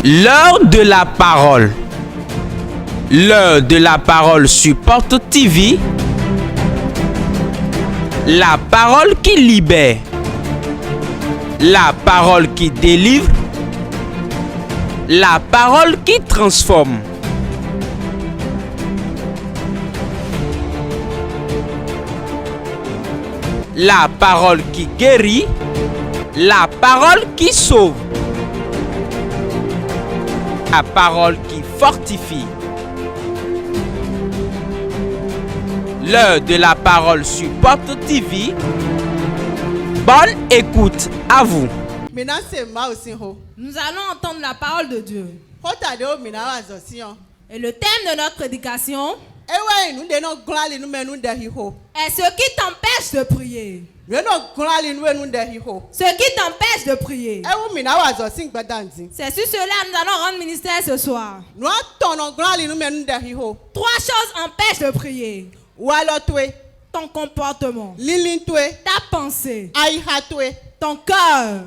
L'heure de la parole. L'heure de la parole sur Porte TV. La parole qui libère. La parole qui délivre. La parole qui transforme. La parole qui guérit. La parole qui sauve. La parole qui fortifie. L'heure de la parole sur Porte TV. Bonne écoute à vous. Nous allons entendre la parole de Dieu. Et le thème de notre prédication est ce qui t'empêche de prier. Ce qui t'empêche de prier. C'est sur cela que nous allons rendre ministère ce soir. 3 choses empêchent de prier. Ton comportement, ta pensée, ton cœur.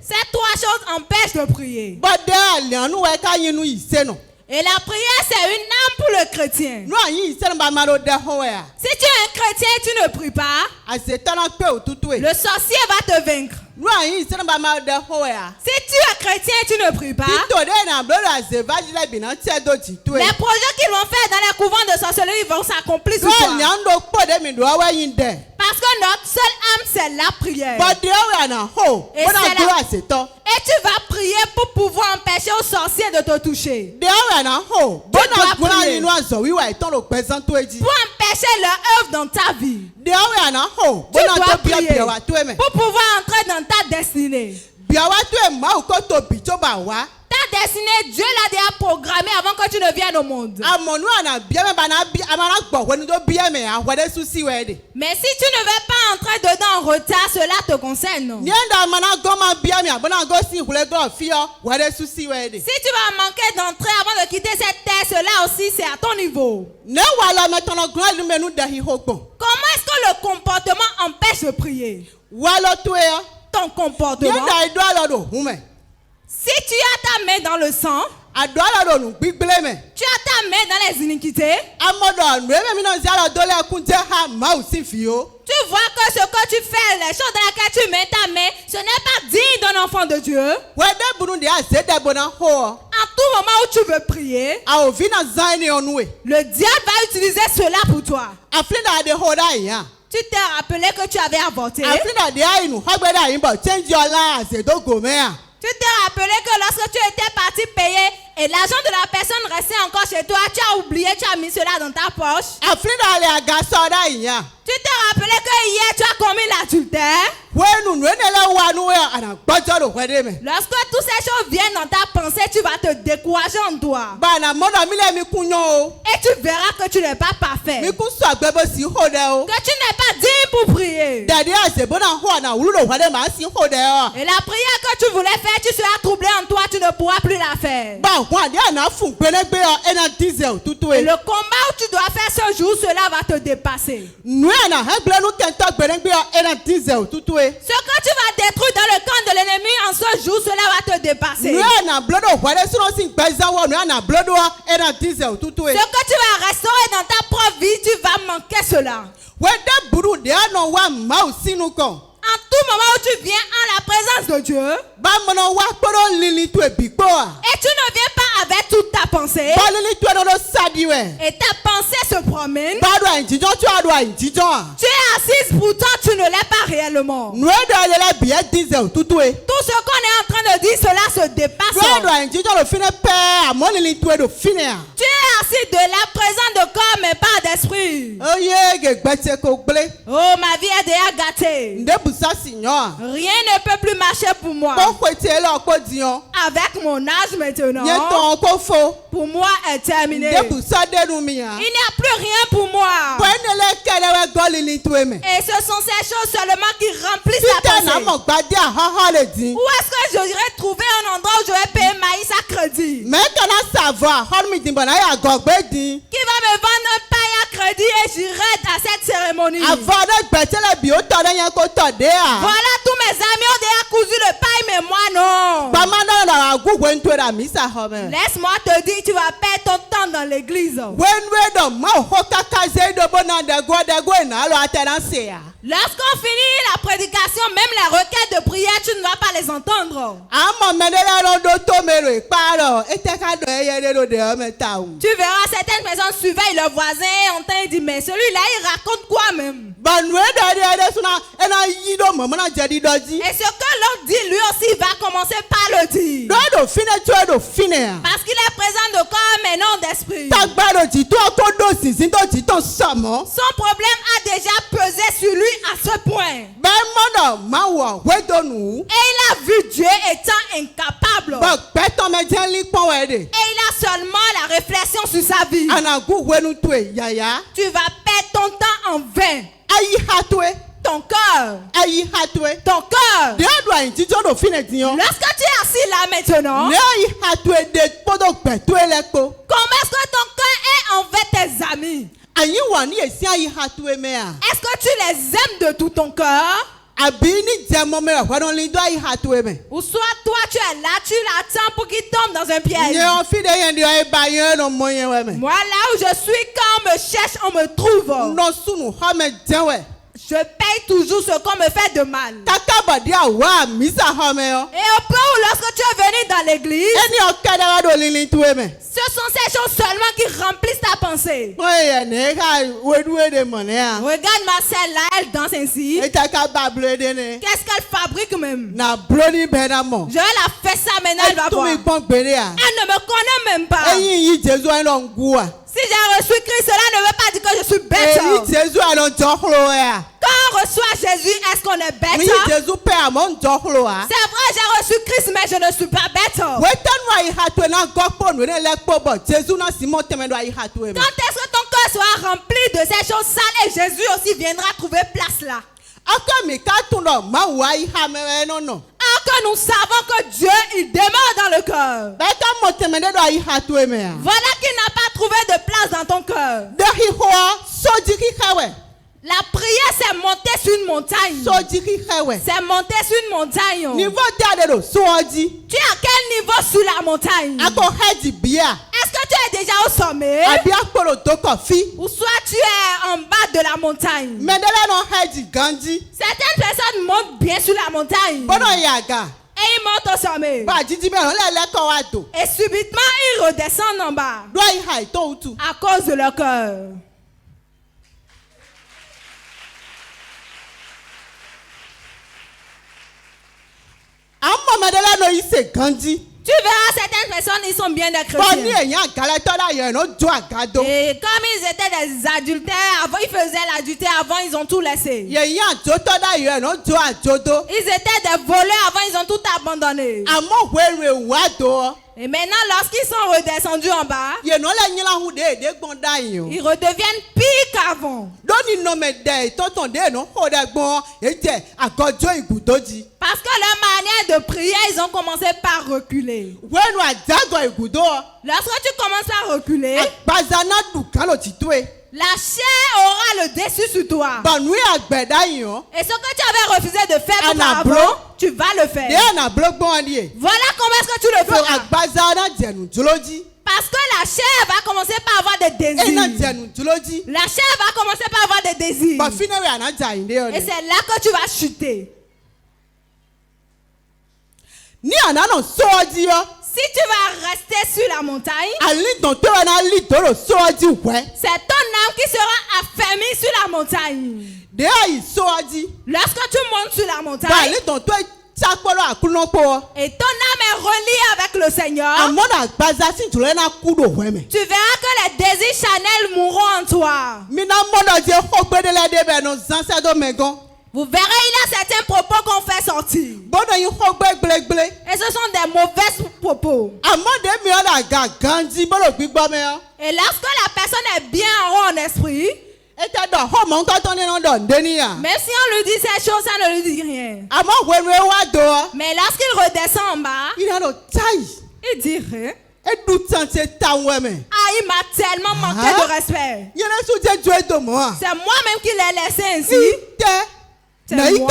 Ces 3 choses empêchent de prier. Et la prière, c'est une arme pour le chrétien. Si tu es un chrétien et tu ne pries pas, le sorcier va te vaincre. Si tu es chrétien et tu ne pries pas, les projets qu'ils vont faire dans les couvents de sorcellerie vont s'accomplir sur toi. Parce que notre seule arme, c'est la prière. Et tu vas prier pour pouvoir empêcher aux sorciers de te toucher. Tu dois prier pour empêcher leur œuvre dans ta vie. Tu dois prier pour pouvoir entrer dans ta destinée. Ta destinée, Dieu l'a déjà programmée avant que tu ne viennes au monde. Mais si tu ne veux pas entrer dedans en retard, cela te concerne. Si tu vas manquer d'entrer avant de quitter cette terre, cela aussi c'est à ton niveau. Comment est-ce que le comportement empêche de prier? Ton comportement. Si tu as ta main dans le sang, tu as ta main dans les iniquités, tu vois que ce que tu fais, les choses dans lesquelles tu mets ta main, ce n'est pas digne d'un enfant de Dieu. En tout moment où tu veux prier, le diable va utiliser cela pour toi. Tu t'es rappelé que tu avais avorté. Tu t'es rappelé que lorsque tu étais parti payer et l'argent de la personne restait encore chez toi, tu as oublié, tu as mis cela dans ta poche. Tu t'es rappelé que hier tu as commis l'adultère. Lorsque toutes ces choses viennent dans ta pensée, tu vas te décourager en toi. Et tu verras que tu n'es pas parfait. Que tu n'es pas digne pour prier. Et la prière que tu voulais faire, tu seras troublé en toi, tu ne pourras plus la faire. Et le combat où tu dois faire ce jour, cela va te dépasser. Ce que tu vas détruire dans le camp de l'ennemi en ce jour, cela va te dépasser. Ce que tu vas restaurer dans ta propre vie, tu vas manquer cela. En tout moment où tu viens en la présence de Dieu, et tu ne viens pas avec toute ta pensée, et ta pensée se promène, tu es assise, pourtant tu ne l'es pas réellement. Tout ce qu'on est en train de dire, cela se dépasse. Tu es assis de la présence de corps mais pas d'esprit. Oh, ma vie est déjà gâtée. Rien ne peut plus marcher pour moi. Avec mon âge maintenant, pour moi est terminé. Il n'y a plus rien pour moi. Et ce sont ces choses seulement qui remplissent la pensée. Où est-ce que j'aurais trouvé un endroit où j'aurais payé maïs à crédit? Qui va me vendre un paille à crédit et j'irai à cette cérémonie? Voilà, tous mes amis ont déjà cousu le paille, mais moi non. Laisse-moi te dire, tu vas perdre ton temps dans l'église. Lorsqu'on finit la prédication, même les requêtes de prière, tu ne vas pas les entendre. Tu verras certaines personnes surveillent leurs voisins en train de dire, mais celui-là, il raconte quoi même? Et ce que l'autre dit, lui aussi, il va commencer par le dire. Parce qu'il est présent de corps, mais non d'esprit. Son problème a déjà pesé sur lui à ce point. Et il a vu Dieu étant incapable. Et il a seulement la réflexion sur sa vie. Tu vas perdre ton temps en vain. Ton cœur. Ton cœur. Lorsque tu es assis là maintenant, comment est-ce que ton cœur est envers tes amis? Est-ce que tu les aimes de tout ton cœur? Ou soit toi tu es là, tu l'attends pour qu'il tombe dans un piège. Moi là où je suis, quand on me cherche, on me trouve. Je paye toujours ce qu'on me fait de mal. Et au point où lorsque tu es venu dans l'église, ce sont ces choses seulement qui remplissent ta pensée. Regarde Marcel là, elle danse ainsi. Qu'est-ce qu'elle fabrique même? Je vais la faire ça maintenant, elle va voir. Elle ne me connaît même pas. Si j'ai reçu Christ, cela ne veut pas dire que je suis bête. Quand on reçoit Jésus, est-ce qu'on est bête? C'est vrai, j'ai reçu Christ, mais je ne suis pas bête. Quand est-ce que ton cœur sera rempli de ces choses sales et Jésus aussi viendra trouver place là? Que nous savons que Dieu, il demeure dans le cœur. Voilà qu'il n'a pas trouvé de place dans ton cœur. La prière, c'est monter sur une montagne. C'est monter sur une montagne. Tu es à quel niveau sur la montagne? Est-ce que tu es déjà au sommet? Ou soit tu es en bas de la montagne? Certaines personnes montent bien sur la montagne. Et ils montent au sommet. Et subitement, ils redescendent en bas. À cause de leur cœur. Tu verras certaines personnes, ils sont bien des chrétiens. Et comme ils étaient des adultères, avant ils faisaient l'adultère, avant ils ont tout laissé. Ils étaient des voleurs, avant ils ont tout abandonné. Et maintenant, lorsqu'ils sont redescendus en bas, ils redeviennent pires qu'avant. Parce que leur manière de prier, ils ont commencé par reculer. Lorsque tu commences par reculer, la chair aura le dessus sur toi. Et ce que tu avais refusé de faire auparavant, tu vas le faire. Voilà comment est-ce que tu le feras. Parce que la chair va commencer par avoir des désirs. La chair va commencer par avoir des désirs. Et c'est là que tu vas chuter. Si tu vas rester sur la montagne, c'est ton âme qui sera affermie sur la montagne. Lorsque tu montes sur la montagne, et ton âme est reliée avec le Seigneur, tu verras que les désirs charnels mourront en toi. Vous verrez, il y a certains propos qu'on fait sortir. Et ce sont des mauvais propos. Et lorsque la personne est bien en haut en esprit, même si on lui dit ces choses, ça ne lui dit rien. Mais lorsqu'il redescend en bas, il dirait, ah, il m'a tellement manqué de respect. C'est moi-même qui l'ai laissé ainsi. c'est moi,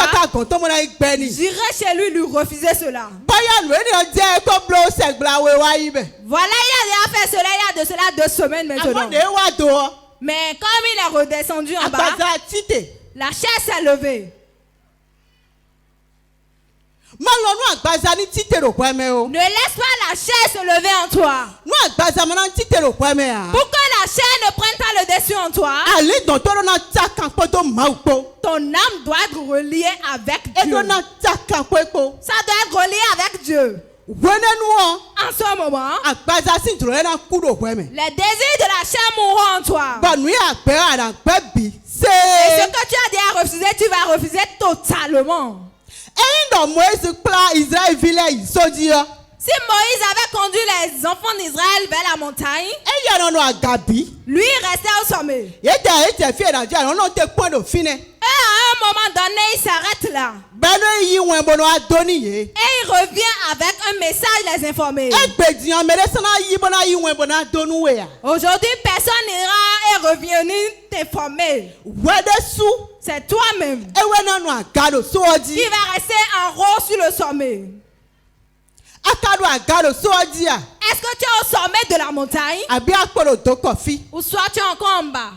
j'irai chez lui lui refuser cela. Voilà, il a déjà fait cela il y a de cela 2 semaines maintenant. Mais comme il est redescendu en bas, la chaise s'est levée. Ne laisse pas la chaise se lever en toi. Pour que la chaise ne prenne pas le dessus en toi, ton âme doit être reliée avec Dieu. Ça doit être relié avec Dieu. En ce moment, les désirs de la chair mourront en toi. Et ce que tu as déjà refusé, tu vas refuser totalement. Si Moïse avait conduit les enfants d'Israël vers la montagne, lui restait au sommet. Et à un moment donné, il s'arrête là. Et il revient avec un message les informer. Aujourd'hui, personne n'ira et revenir t'informer. C'est toi-même qui va rester en haut sur le sommet. Est-ce que tu es au sommet de la montagne ou soit tu es encore en bas?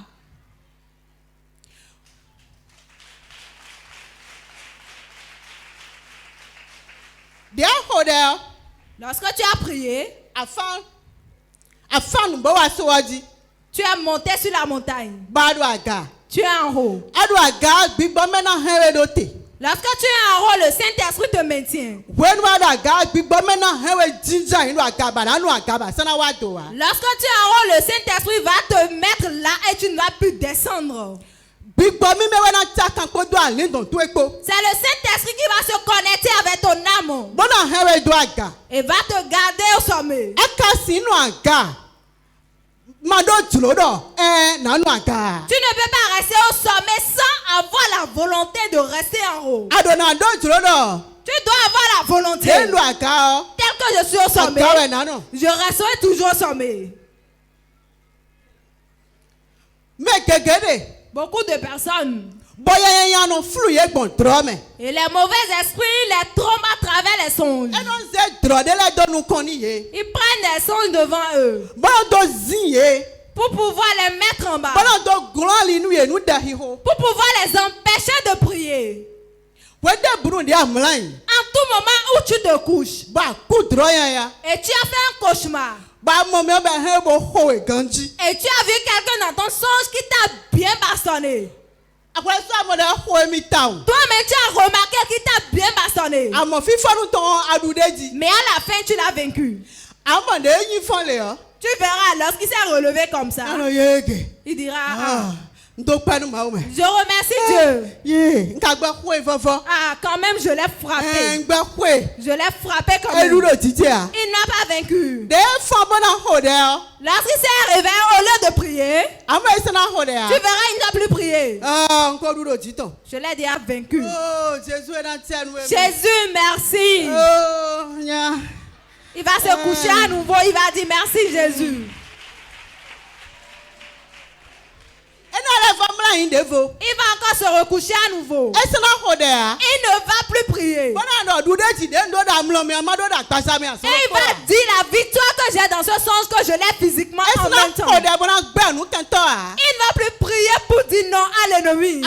Lorsque tu as prié, tu es monté sur la montagne. Tu es en haut. Lorsque tu es en haut, le Saint-Esprit te maintient. Lorsque tu es en haut, le Saint-Esprit va te mettre là et tu ne vas plus descendre. C'est le Saint-Esprit qui va se connecter avec ton âme et va te garder au sommet. Tu ne peux pas rester au sommet sans avoir la volonté de rester en haut. Tu dois avoir la volonté. Tel que je suis au sommet, je resterai toujours au sommet. Beaucoup de personnes, et les mauvais esprits les trompent à travers les songes. Ils prennent des songes devant eux pour pouvoir les mettre en bas, pour pouvoir les empêcher de prier. En tout moment où tu te couches et tu as fait un cauchemar et tu as vu quelqu'un dans ton songe qui t'a bien bastonné, toi-même tu as remarqué qu'il t'a bien bastonné, mais à la fin tu l'as vaincu. Tu verras, lorsqu'il s'est relevé comme ça, il dira je remercie Dieu. Quand même je l'ai frappé. Je l'ai frappé quand même. Il n'a pas vaincu. Lorsqu'il s'est réveillé, au lieu de prier, tu verras, il n'a plus prié. Je l'ai déjà vaincu. Jésus, merci. Il va se coucher à nouveau, il va dire merci Jésus. Il va encore se recoucher à nouveau. Il ne va plus prier. Et il va dire la victoire que j'ai dans ce sens que je l'ai physiquement en même temps. Il ne va plus prier pour dire non à l'ennemi.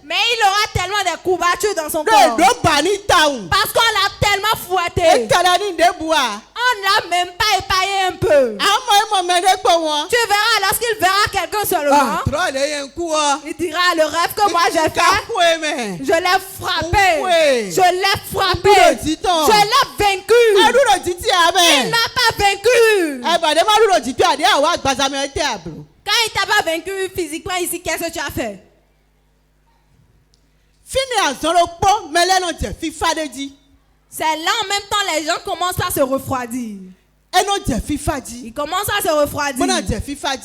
Mais il aura tellement de courbatures dans son corps. Parce qu'on l'a tellement fouetté. On ne l'a même pas épaillé un peu. Tu verras, lorsqu'il verra quelqu'un seulement, il dira le rêve que moi j'ai fait, je l'ai frappé. Je l'ai frappé. Je l'ai vaincu. Il m'a pas vaincu. Quand il t'a pas vaincu physiquement ici, qu'est-ce que tu as fait? C'est là en même temps les gens commencent à se refroidir. Il commence à se refroidir.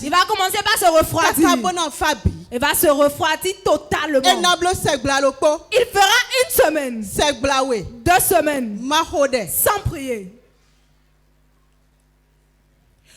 Il va commencer par se refroidir. Il va se refroidir totalement. Il fera 1 semaine, 2 semaines sans prier.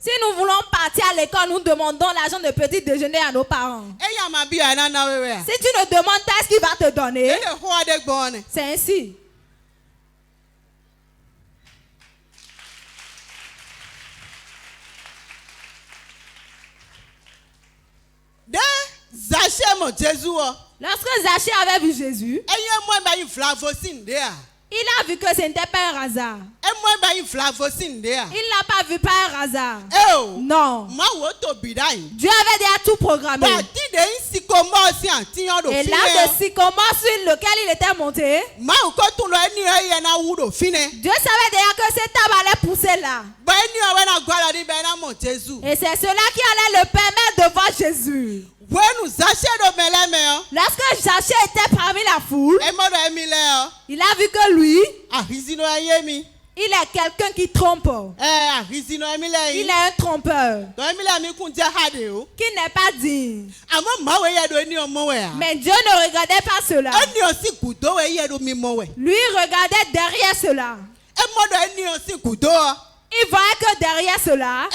Si nous voulons partir à l'école, nous demandons l'argent de petit déjeuner à nos parents. Si tu ne demandes pas ce qu'il va te donner, c'est ainsi. Lorsque Zachée avait vu Jésus, il a vu que ce n'était pas un hasard. Il n'a pas vu par un hasard. Non. Dieu avait déjà tout programmé. Et là, le sycomore sur lequel il était monté, Dieu savait déjà que cet arbre allait pousser là. Et c'est cela qui allait le permettre de voir Jésus. Lorsque Zachée était parmi la foule, il a vu que lui, il est quelqu'un qui trompe. Il est un trompeur qui n'est pas digne. Mais Dieu ne regardait pas cela. Lui regardait derrière cela. Il voyait que derrière cela,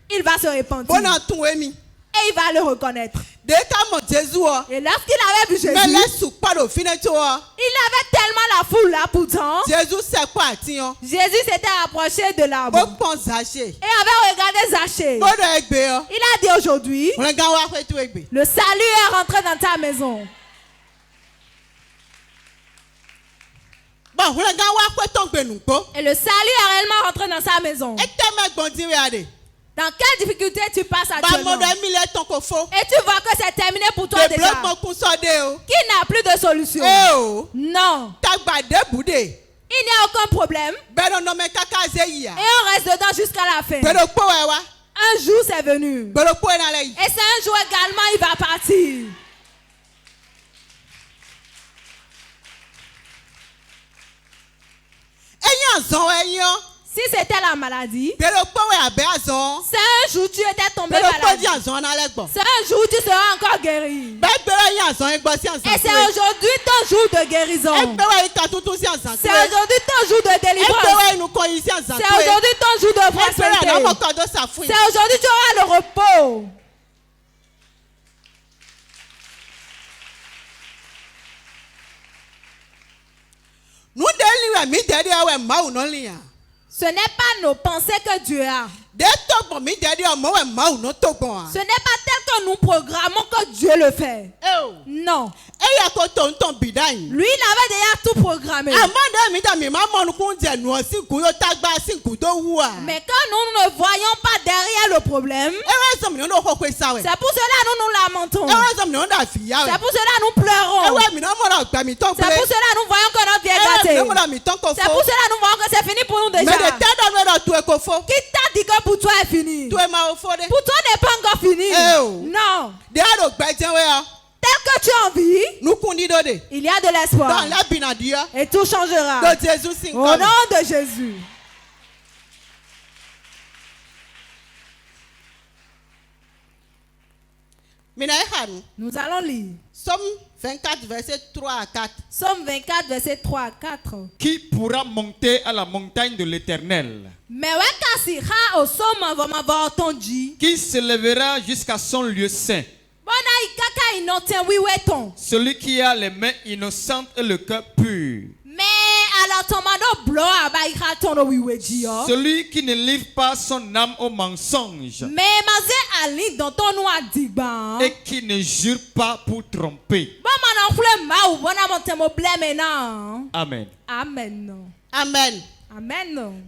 il va se repentir. Et il va le reconnaître. Et lorsqu'il avait vu Jésus, il avait tellement la foule là pourtant. Jésus s'était approché de l'arbre et avait regardé Zachée. Il a dit aujourd'hui, le salut est rentré dans ta maison. Et le salut est réellement rentré dans sa maison. Dans quelle difficulté tu passes actuellement? Et tu vois que c'est terminé pour toi déjà. Qui n'a plus de solution? Non. Il n'y a aucun problème. Et on reste dedans jusqu'à la fin. Un jour c'est venu. Et c'est un jour également il va partir. Si c'était la maladie, c'est un jour tu étais tombé malade. C'est un jour tu seras encore guéri. Et c'est aujourd'hui ton jour de guérison. C'est aujourd'hui ton jour de délivrance. C'est aujourd'hui ton jour de prospérité. C'est aujourd'hui tu auras le repos. Ce n'est pas nos pensées que Dieu a. Ce n'est pas tel que nous programmons que Dieu le fait. Non. Lui, il avait déjà tout programmé. Mais quand nous ne voyons pas derrière le problème, c'est pour cela nous nous lamentons. C'est pour cela nous pleurons. C'est pour cela nous voyons que notre vie est gâtée. C'est pour cela nous voyons que c'est fini pour nous déjà. Qui t'a dit que pour toi est fini? Pour toi n'est pas encore fini. Non. Tel que tu as envie, il y a de l'espoir. Et tout changera. Au nom de Jésus. Nous allons lire Somme 24, verset 3 à 4. Somme 24, verset 3 à 4. Qui pourra monter à la montagne de l'Éternel? Qui s'élèvera jusqu'à son lieu saint? Celui qui a les mains innocentes et le cœur pur. Celui qui ne livre pas son âme au mensonge. Et qui ne jure pas pour tromper. Amen. Amen. Amen. Amen.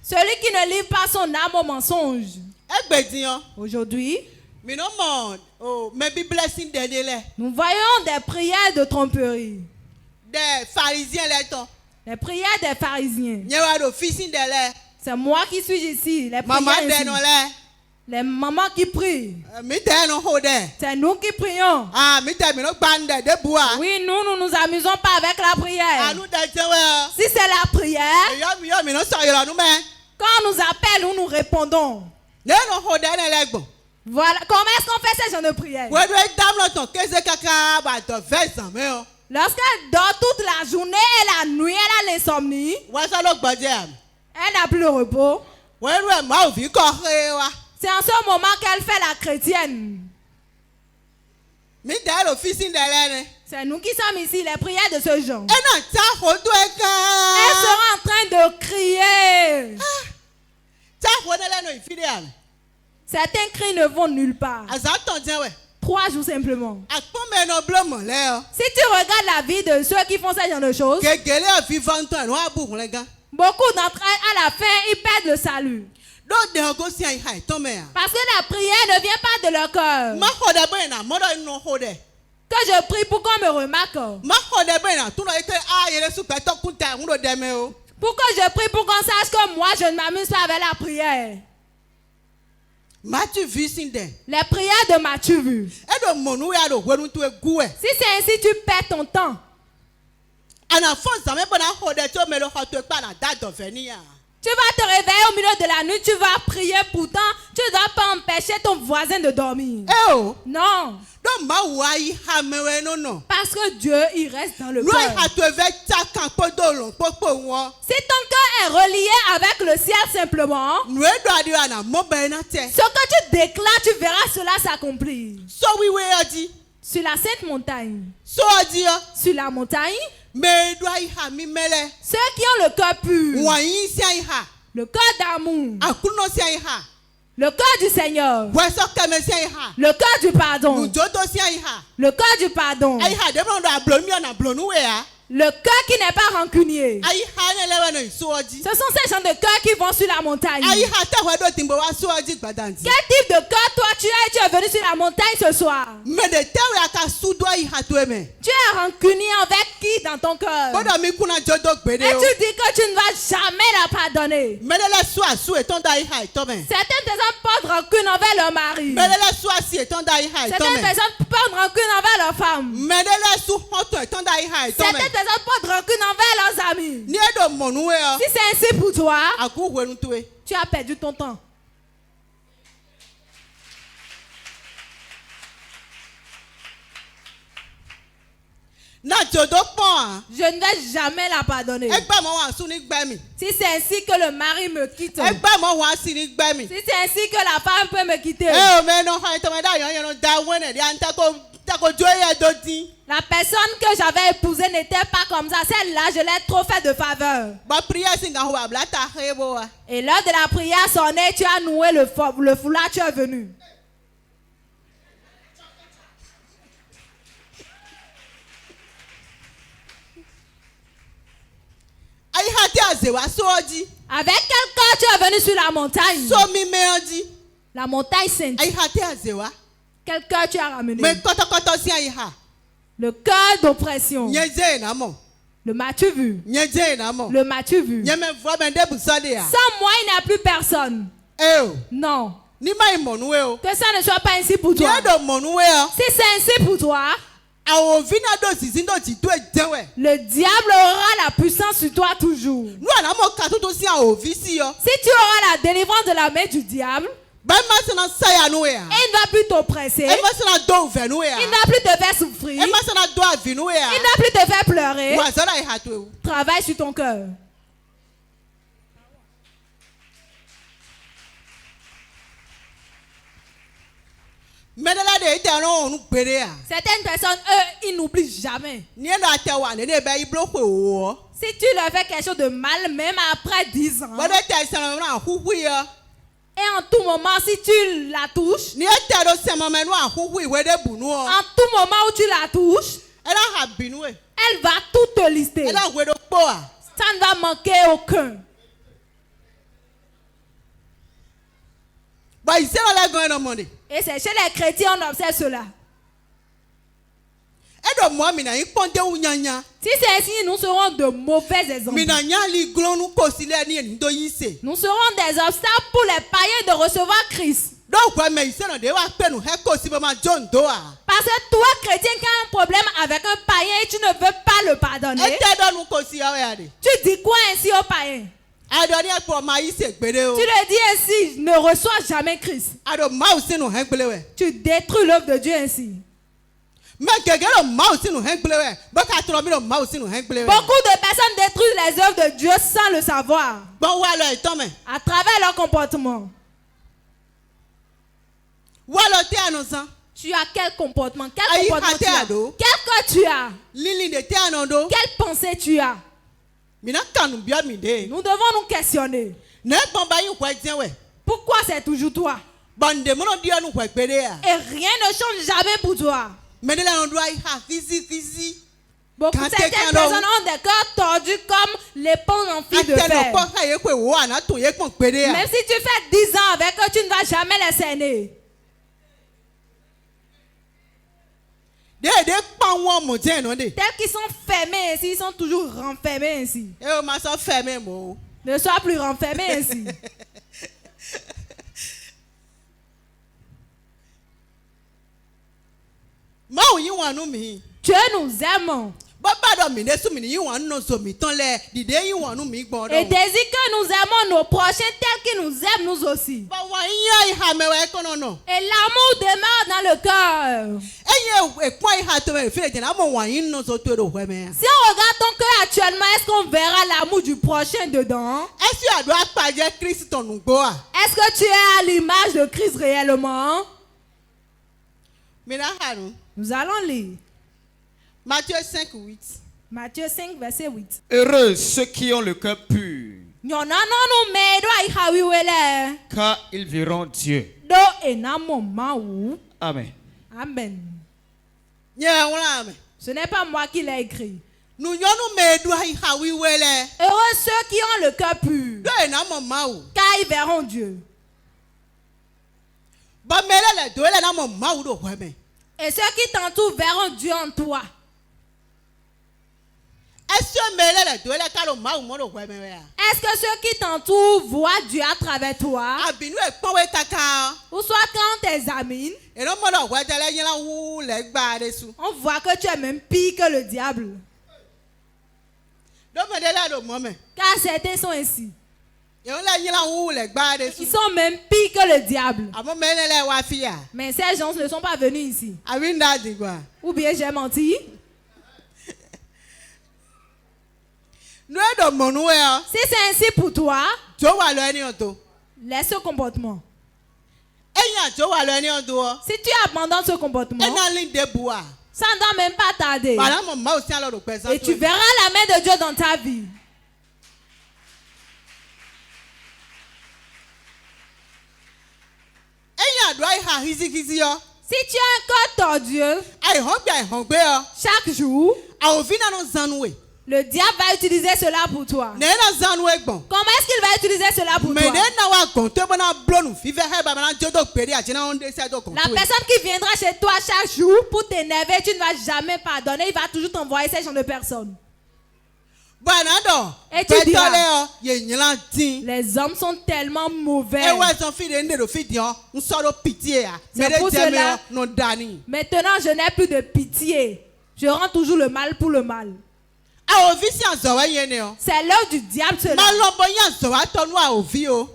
Celui qui ne livre pas son âme au mensonge. Aujourd'hui, nous voyons des prières de tromperie. Des pharisiens. Les prières des pharisiens. C'est moi qui suis ici. Les prières ici. Les mamans qui prient. C'est nous qui prions. Oui, nous nous amusons pas avec la prière. Si c'est la prière, quand on nous appelle, nous répondons. Voilà. Comment est-ce qu'on fait ces genres de prières? Lorsqu'elle dort toute la journée et la nuit, elle a l'insomnie. Elle n'a plus le repos. C'est en ce moment qu'elle fait la chrétienne. C'est nous qui sommes ici, les prières de ce genre. Elle sera en train de crier. Certains cris ne vont nulle part. 3 jours simplement. Si tu regardes la vie de ceux qui font ce genre de choses, beaucoup d'entre eux, à la fin, ils perdent le salut. Parce que la prière ne vient pas de leur cœur. Que je prie pour qu'on me remarque. Pour que je prie pour qu'on sache que moi, je ne m'amuse pas avec la prière. Les prières de Matthieu vu. Si c'est ainsi, tu perds ton temps. Tu vas te réveiller au milieu de la nuit, tu vas prier, pourtant tu ne dois pas empêcher ton voisin de dormir. Non. Parce que Dieu, il reste dans le cœur. Si ton cœur est relié avec le ciel simplement, ce que tu déclares, tu verras cela s'accomplir. Sur la sainte montagne. Sur la montagne. Ceux qui ont le cœur pur, le cœur d'amour, le cœur du Seigneur, le cœur du pardon, le cœur du pardon, le cœur qui n'est pas rancunier. Ce sont ces gens de cœur qui vont sur la montagne. Quel type de cœur toi tu es venu sur la montagne ce soir? Tu es rancunier avec qui dans ton cœur? Et tu dis que tu ne vas jamais la pardonner. Certaines personnes portent rancune envers leur mari. Certaines personnes portent rancune envers leur femme. Certaines personnes portent rancune envers leurs amis. Si c'est ainsi pour toi, tu as perdu ton temps. Je ne vais jamais la pardonner. Si c'est ainsi que le mari me quitte, si c'est ainsi que la femme peut me quitter, la personne que j'avais épousée n'était pas comme ça. Celle-là, je l'ai trop fait de faveur. Et l'heure de la prière sonnait, tu as noué le foulard, tu es venu. Avec quel cœur tu es venu sur la montagne? La montagne sainte. Quel cœur tu as ramené? Le cœur d'oppression. Le m'as-tu vu? Le m'as-tu vu? Sans moi, il n'y a plus personne. Non. Que ça ne soit pas ainsi pour toi. Si c'est ainsi pour toi, le diable aura la puissance sur toi toujours. Si tu auras la délivrance de la main du diable, il ne va plus t'oppresser. Il ne va plus te faire souffrir. Il ne va plus te faire pleurer. Travaille sur ton cœur. Certaines personnes, eux, ils n'oublient jamais. Si tu leur fais quelque chose de mal, même après 10 ans, et en tout moment, si tu la touches, en tout moment où tu la touches, elle va tout te lister. Ça ne va manquer aucun. Et c'est chez les chrétiens on observe cela. Si c'est ainsi, nous serons de mauvais exemples. Nous serons des obstacles pour les païens de recevoir Christ. Parce que toi, chrétien, qui as un problème avec un païen et tu ne veux pas le pardonner, tu dis quoi ainsi au païen? Tu le dis ainsi, ne reçois jamais Christ. Tu détruis l'œuvre de Dieu ainsi. Beaucoup de personnes détruisent les œuvres de Dieu sans le savoir. À travers leur comportement. Tu as quel comportement? Quel comportement tu as? Quel corps tu as? Quelle pensée tu as? Nous devons nous questionner. Pourquoi c'est toujours toi? Et rien ne change jamais pour toi. Beaucoup certaines personnes ont des cœurs tordus comme l'éponge en fil de fer. Même si tu fais 10 ans avec eux, tu ne vas jamais les cerner. Tels qu'ils sont fermés ainsi, ils sont toujours renfermés ainsi. Ne sois plus renfermé ainsi. Dieu nous aime. Et désire que nous aimons nos prochains tels qu'ils nous aiment nous aussi. Et l'amour demeure dans le cœur. Si on regarde ton cœur actuellement, est-ce qu'on verra l'amour du prochain dedans? Est-ce que tu es à l'image de Christ réellement? Nous allons lire Matthieu 5:8. Matthieu 5, verset 8. Heureux ceux qui ont le cœur pur, car ils verront Dieu. Amen. Amen. Ce n'est pas moi qui l'ai écrit. Heureux ceux qui ont le cœur pur, car ils verront Dieu. Et ceux qui t'entourent verront Dieu en toi. Est-ce que ceux qui t'entourent voient Dieu à travers toi? Ou soit quand on t'examine, on voit que tu es même pire que le diable. Car certains sont ainsi. Ils sont même pires que le diable. Mais ces gens ne sont pas venus ici. Ou bien j'ai menti? Si c'est ainsi pour toi, laisse ce comportement. Si tu abandonnes ce comportement, ça ne doit même pas tarder. Et tu verras la main de Dieu dans ta vie. Si tu as un corps tordu, chaque jour, le diable va utiliser cela pour toi. Comment est-ce qu'il va utiliser cela pour toi? La personne qui viendra chez toi chaque jour pour t'énerver, tu ne vas jamais pardonner. Il va toujours t'envoyer ces gens de personnes. Et tu diras, les hommes sont tellement mauvais. C'est pour cela, maintenant je n'ai plus de pitié. Je rends toujours le mal pour le mal. C'est l'œuvre du diable cela. Ne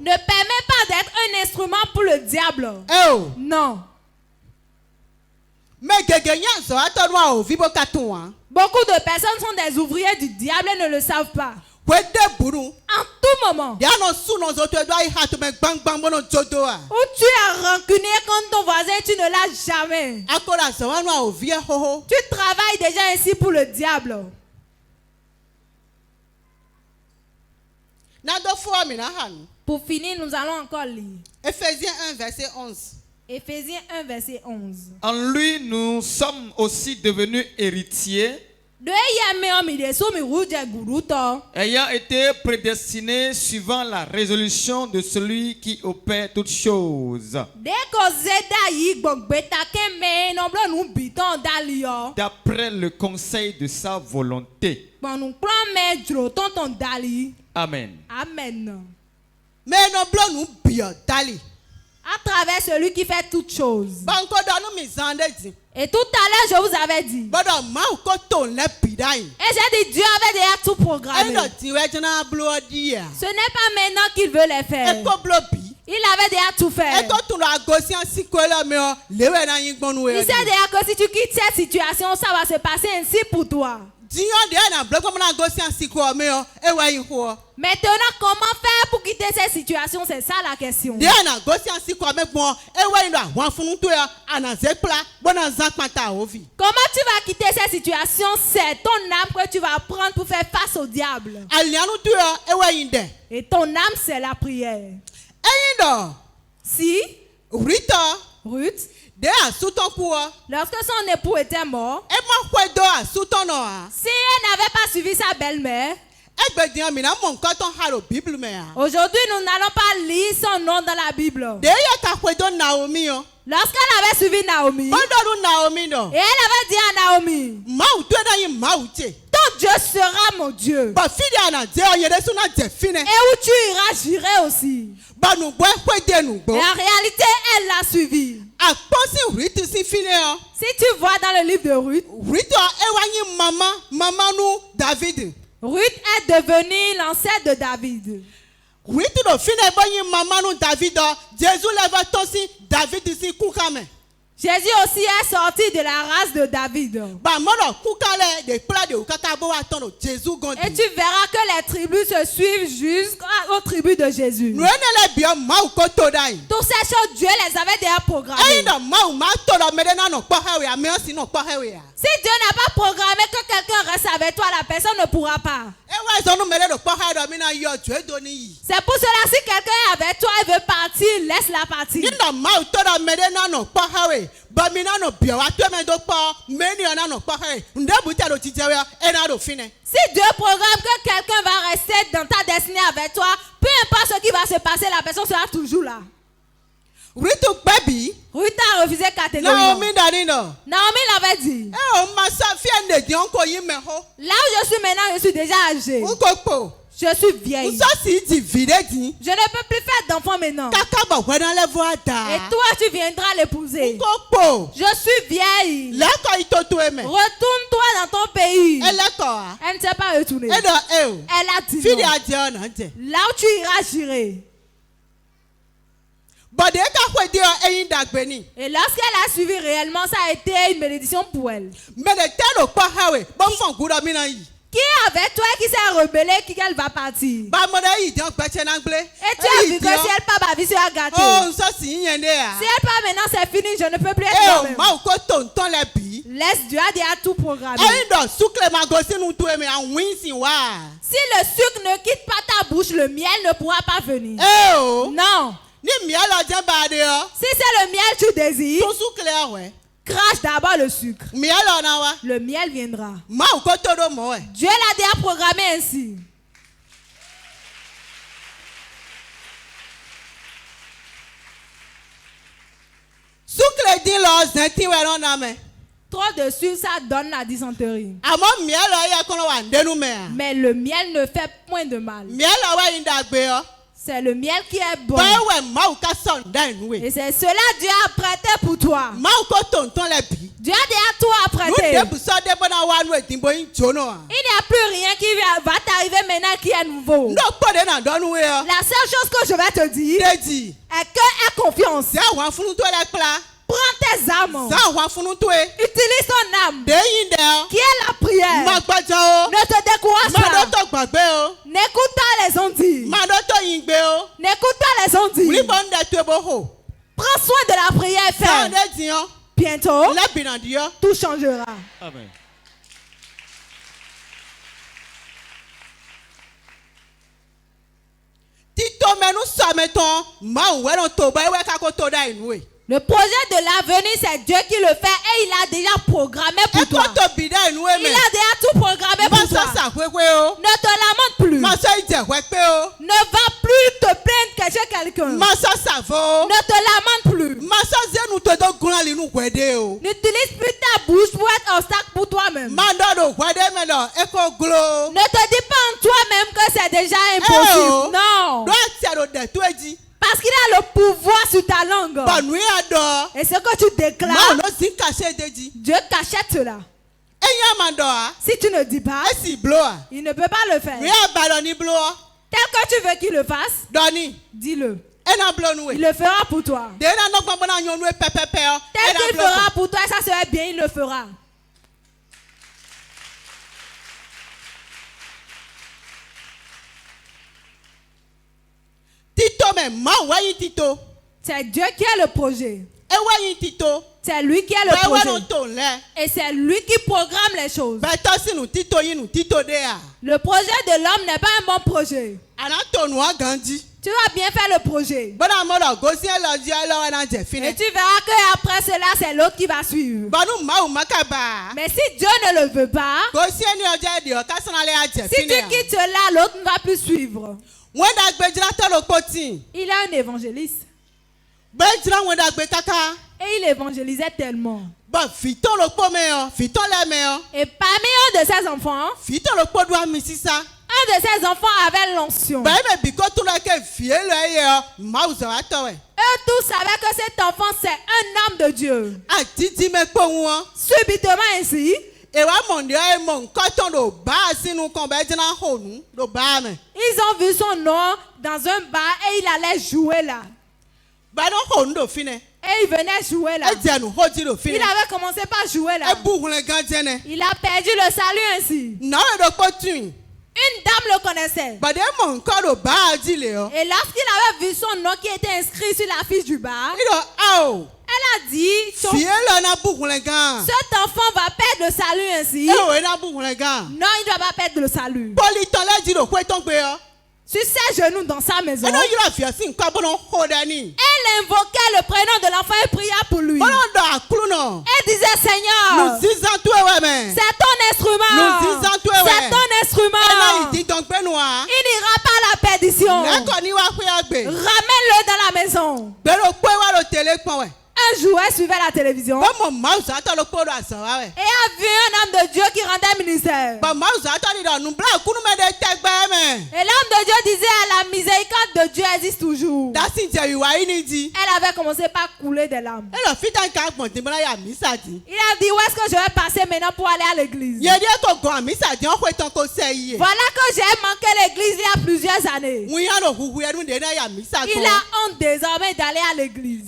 permets pas d'être un instrument pour le diable. Non. Beaucoup de personnes sont des ouvriers du diable et ne le savent pas. En tout moment, où tu es rancunier contre ton voisin, tu ne l'as jamais. Tu travailles déjà ainsi pour le diable. Pour finir, nous allons encore lire Éphésiens 1, verset 11. Éphésiens 1, verset 11. En lui, nous sommes aussi devenus héritiers, ayant été prédestinés suivant la résolution de celui qui opère toutes choses, d'après le conseil de sa volonté. Amen. Amen. À travers celui qui fait toutes choses. Et tout à l'heure, je vous avais dit. Et j'ai dit, Dieu avait déjà tout programmé. Ce n'est pas maintenant qu'il veut les faire. Il avait déjà tout fait. Il sait déjà que si tu quittes cette situation, ça va se passer ainsi pour toi. Maintenant, comment faire pour quitter cette situation? C'est ça la question. Comment tu vas quitter cette situation? C'est ton âme que tu vas prendre pour faire face au diable. Et ton âme, c'est la prière. Si Ruth, lorsque son époux était mort, si elle n'avait pas suivi sa belle-mère, aujourd'hui nous n'allons pas lire son nom dans la Bible. Lorsqu'elle avait suivi Naomi, et elle avait dit à Naomi, ton Dieu sera mon Dieu, et où tu iras, j'irai aussi. Et en réalité, elle l'a suivi. Si tu vois dans le livre de Ruth, Ruth est devenue l'ancêtre de David. Jésus aussi est sorti de la race de David. Et tu verras que les tribus se suivent jusqu'aux tribus de Jésus. Toutes ces choses, Dieu les avait déjà programmées. Si Dieu n'a pas programmé que quelqu'un reste avec toi, la personne ne pourra pas. C'est pour cela, si quelqu'un est avec toi et veut partir, laisse-la partir. Si Dieu programme que quelqu'un va rester dans ta destinée avec toi, peu importe ce qui va se passer, la personne sera toujours là. Ruth a refusé catégoriquement. Naomi l'avait dit. Là où je suis maintenant, je suis déjà âgée. Je suis vieille. Je ne peux plus faire d'enfant maintenant. Et toi, tu viendras l'épouser. Je suis vieille. Retourne-toi dans ton pays. Elle ne s'est pas retournée. Elle a dit non. Là où tu iras, j'irai. Et lorsqu'elle a suivi réellement, ça a été une bénédiction pour elle. Qui est avec toi qui s'est rebellé, qu'elle va partir? Et tu as vu que si elle part, ma vie sera gâtée. Si elle part maintenant, c'est fini, je ne peux plus être moi-même. Laisse Dieu a déjà tout programmé. Si le sucre ne quitte pas ta bouche, le miel ne pourra pas venir. Non. Si c'est le miel que tu désires, crache d'abord le sucre. Le miel viendra. Dieu l'a déjà programmé ainsi. Trop de sucre, ça donne la dysenterie. Mais le miel ne fait point de mal. C'est le miel qui est bon. Et c'est cela Dieu a prêté pour toi. Dieu a déjà tout apprêté. Il n'y a plus rien qui va t'arriver maintenant qui est nouveau. La seule chose que je vais te dire est que aie confiance. Prends tes armes. Utilise ton âme. Qui est la prière. Ne te décourage pas. N'écoute pas les ondits. N'écoute pas les ondits. Prends soin de la prière et fais. Bientôt, tout changera. Amen. Le projet de l'avenir, c'est Dieu qui le fait et il a déjà programmé pour toi. Il a déjà tout programmé pour toi. Ne te lamente plus. Ne va plus te plaindre que chez quelqu'un. Ne te lamente plus. N'utilise plus ta bouche pour être obstacle pour toi-même. Ne te dis pas en toi-même que c'est déjà impossible. Non. Parce qu'il a le pouvoir sur ta langue. Et ce que tu déclares, Dieu cachette cela. Si tu ne dis pas, il ne peut pas le faire. Tel que tu veux qu'il le fasse, dis-le. Et Il le fera pour toi. Tel qu'il fera pour toi, ça serait bien, il le fera. C'est Dieu qui a le projet. C'est lui qui a le projet. Et c'est lui qui programme les choses. Le projet de l'homme n'est pas un bon projet. Tu vas bien faire le projet. Et tu verras qu'après cela, c'est l'autre qui va suivre. Mais si Dieu ne le veut pas, si tu quittes cela, l'autre ne va plus suivre. Il a un évangéliste. Et il évangélisait tellement. Et parmi un de ses enfants, un de ses enfants avait l'onction. Eux tous savaient que cet enfant c'est un homme de Dieu. Subitement ainsi, ils ont vu son nom dans un bar et il allait jouer là. Et il venait jouer là. Il avait commencé par jouer là. Il a perdu le salut ainsi. Une dame le connaissait. Et lorsqu'il avait vu son nom qui était inscrit sur la fiche du bar, elle a dit, cet enfant va perdre le salut ainsi. Non, il ne doit pas perdre le salut. Sur ses genoux dans sa maison, elle invoquait le prénom de l'enfant et pria pour lui. Elle disait, Seigneur, c'est ton instrument. C'est ton instrument. Il n'ira pas à la perdition. Ramène-le dans la maison. Un joueur suivait la télévision et a vu un homme de Dieu qui rendait ministère. Et l'homme de Dieu disait, la miséricorde de Dieu existe toujours. Elle avait commencé par couler des larmes. Il a dit, où est-ce que je vais passer maintenant pour aller à l'église? Voilà que j'ai manqué l'église il y a plusieurs années. Il a honte désormais d'aller à l'église.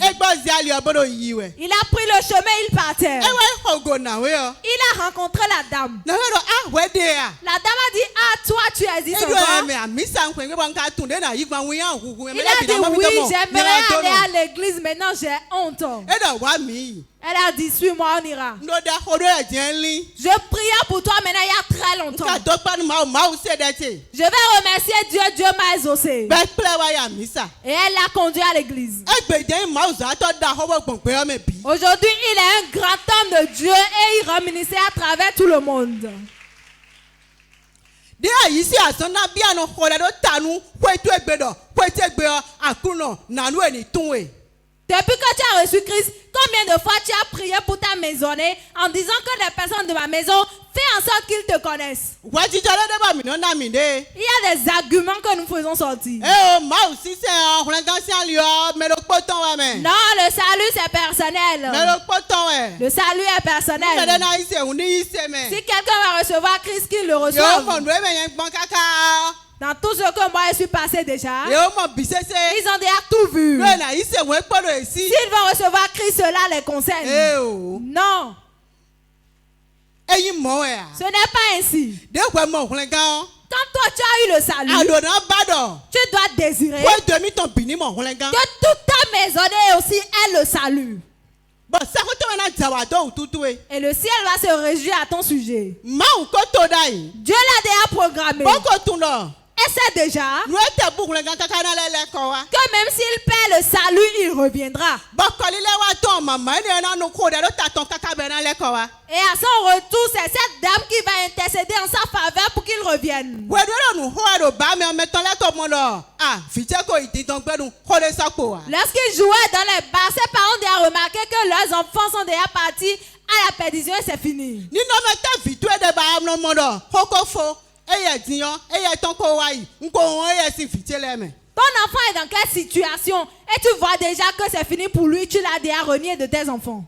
Il a pris le chemin, il partait. Il a rencontré la dame. La dame a dit, ah, toi tu existes encore. Il a dit, oui, j'aimerais aller à l'église, maintenant j'ai honte. Elle a dit, suis-moi, on ira. Je priais pour toi maintenant il y a très longtemps. Je vais remercier Dieu, Dieu m'a exaucé. Et elle l'a conduit à l'église. Aujourd'hui, il est un grand homme de Dieu et il rend ministère à travers tout le monde. Depuis que tu as reçu Christ, combien de fois tu as prié pour ta maisonnée en disant que les personnes de ma maison fais en sorte qu'ils te connaissent? Il y a des arguments que nous faisons sortir. Non, le salut c'est personnel. Le salut est personnel. Si quelqu'un va recevoir Christ, qu'il le reçoive. Dans tout ce que moi je suis passé déjà, ils ont déjà tout vu. S'ils vont recevoir Christ, cela les concerne. Non. Ce n'est pas ainsi. Quand toi tu as eu le salut, tu dois désirer que toute ta maisonnée aussi ait le salut. Et le ciel va se réjouir à ton sujet. Dieu l'a déjà programmé. Et c'est déjà que même s'il perd le salut, il reviendra. Et à son retour, c'est cette dame qui va intercéder en sa faveur pour qu'il revienne. Lorsqu'ils jouaient dans les bars, ses parents ont remarqué que leurs enfants sont déjà partis à la perdition et c'est fini. Ton enfant est dans quelle situation et tu vois déjà que c'est fini pour lui, tu l'as déjà renié de tes enfants.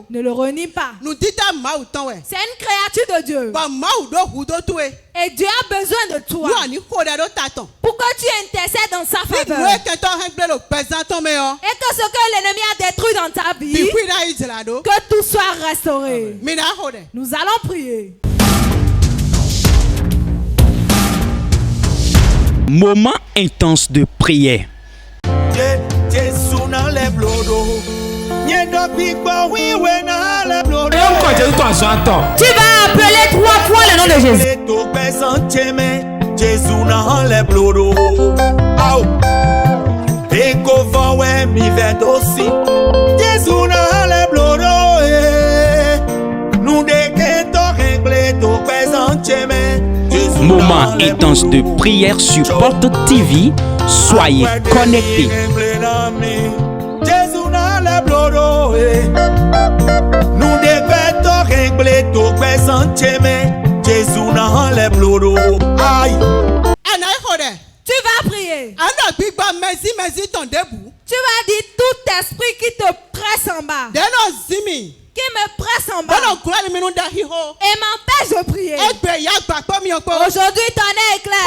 Ne le renie pas. C'est une créature de Dieu. Et Dieu a besoin de toi pour que tu intercèdes dans sa faveur. Et que ce que l'ennemi a détruit dans ta vie, que tout soit restauré. Nous allons prier. Moment intense de prière. Tu vas appeler 3 fois le nom de Jésus. Moment intense de prière sur Porte TV. Soyez connectés. Nous devons régler tout présent, Jésus dans les blodos. Aïe. Tu vas prier. Tu vas dire tout esprit qui te presse en bas, qui me presse en bas et m'empêche de prier. Aujourd'hui ton nez est clair.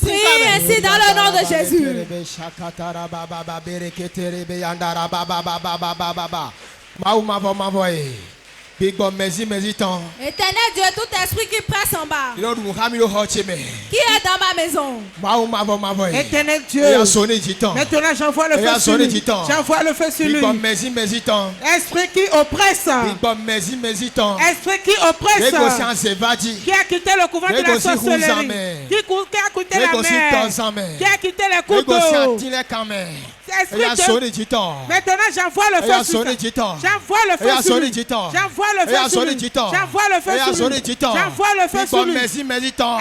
Prie ainsi dans le nom de Jésus. Éternel Dieu, tout esprit qui presse en bas, qui est dans ma maison. Éternel Dieu, maintenant j'envoie le feu sur lui. J'envoie le feu sur lui. Esprit qui oppresse, esprit qui oppresse, qui a quitté le couvent de la sorcellerie, qui a quitté la mer, qui a quitté les couteaux. Maintenant j'envoie le feu sur lui. J'envoie le feu sur lui. J'envoie le feu sur lui. J'envoie le feu sur lui. J'envoie le feu sur lui.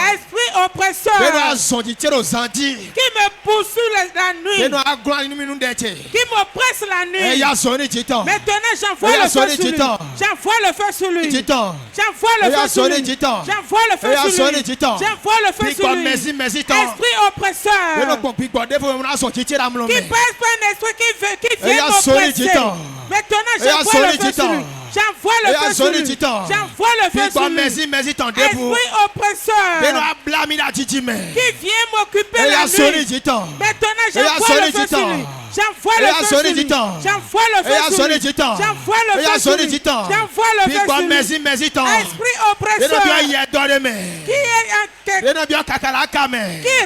Esprit oppresseur qui me poursuit la nuit, qui m'oppresse la nuit. Maintenant j'envoie le feu sur lui. J'envoie le feu sur lui. J'envoie le feu sur lui. J'envoie le feu sur lui. J'envoie le feu sur lui. Esprit oppresseur qui pèse un esprit qui vient m'oppresser. Maintenant j'envoie le feu sur lui. J'envoie le feu sur lui. J'envoie le feu sur lui. Esprit oppresseur qui vient m'occuper la nuit. Maintenant j'envoie le feu sur lui. J'envoie le feu sur lui. J'envoie le feu sur lui. J'envoie le feu sur lui. J'envoie le feu sur lui. Esprit oppresseur qui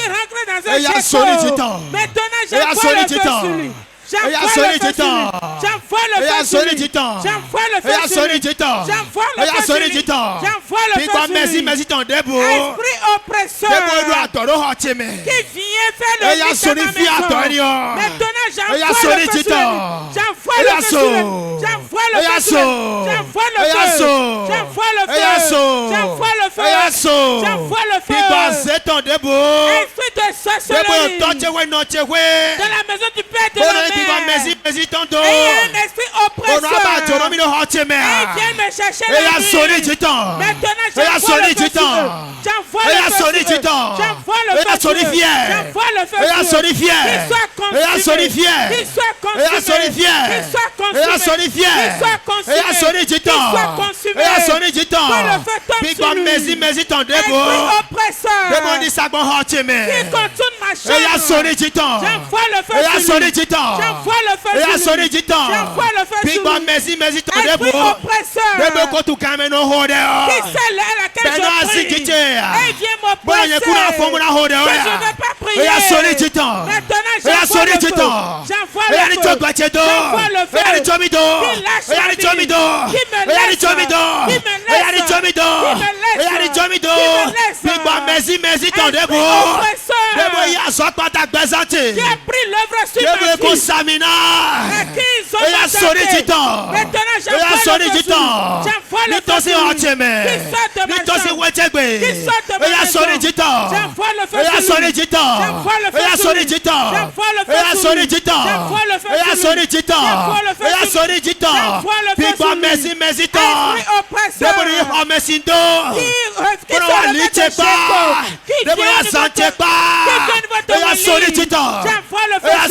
rentre dans un château. Maintenant j'envoie le feu sur lui. J'envoie le feu sur lui. J'envoie le feu sur lui. J'envoie le feu sur lui. J'envoie le feu sur lui. J'envoie le feu sur lui. Esprit oppresseur qui vient faire le vide dans ma maison. Maintenant j'envoie le feu sur lui. J'envoie le feu sur lui. J'envoie le feu sur lui. J'envoie le feu. J'envoie le feu. J'envoie le feu. J'envoie le feu. Esprit de sorcellerie dans la maison du Père de la Mère. Il y a un esprit oppresseur. Il vient me chercher la nuit. Maintenant j'envoie le feu sur lui. J'envoie le feu sur lui. J'envoie le feu sur lui. J'envoie le feu sur lui. Qu'il soit consumé. Qu'il soit consumé. Qu'il soit consumé. Qu'il soit consumé. Qu'il soit consumé. Que le feu tombe sur lui. Esprit oppresseur qui contourne ma chambre. J'envoie le feu sur lui. J'envoie le feu sur lui. J'envoie le feu sur lui. Esprit oppresseur qui sait laquelle je prie. Et vient m'oppresser. Que je ne vais pas prier. Maintenant j'envoie le feu. J'envoie le feu. J'envoie le feu. Qui lâche la vie. Qui me laisse. Qui me laisse. Qui me laisse. Esprit oppresseur qui a pris l'œuvre sur ma vie. Maintenant j'envoie le feu. J'envoie le feu sur lui. Qui sort de ma chambre. Qui sort de ma maison. J'envoie le feu sur lui. J'envoie le feu sur lui. J'envoie le feu sur lui. J'envoie le feu sur lui. J'envoie le feu sur lui. J'envoie le feu sur lui. Esprit oppresseur qui se lève de chez toi. Qui vient de votre maison. J'envoie le feu sur lui.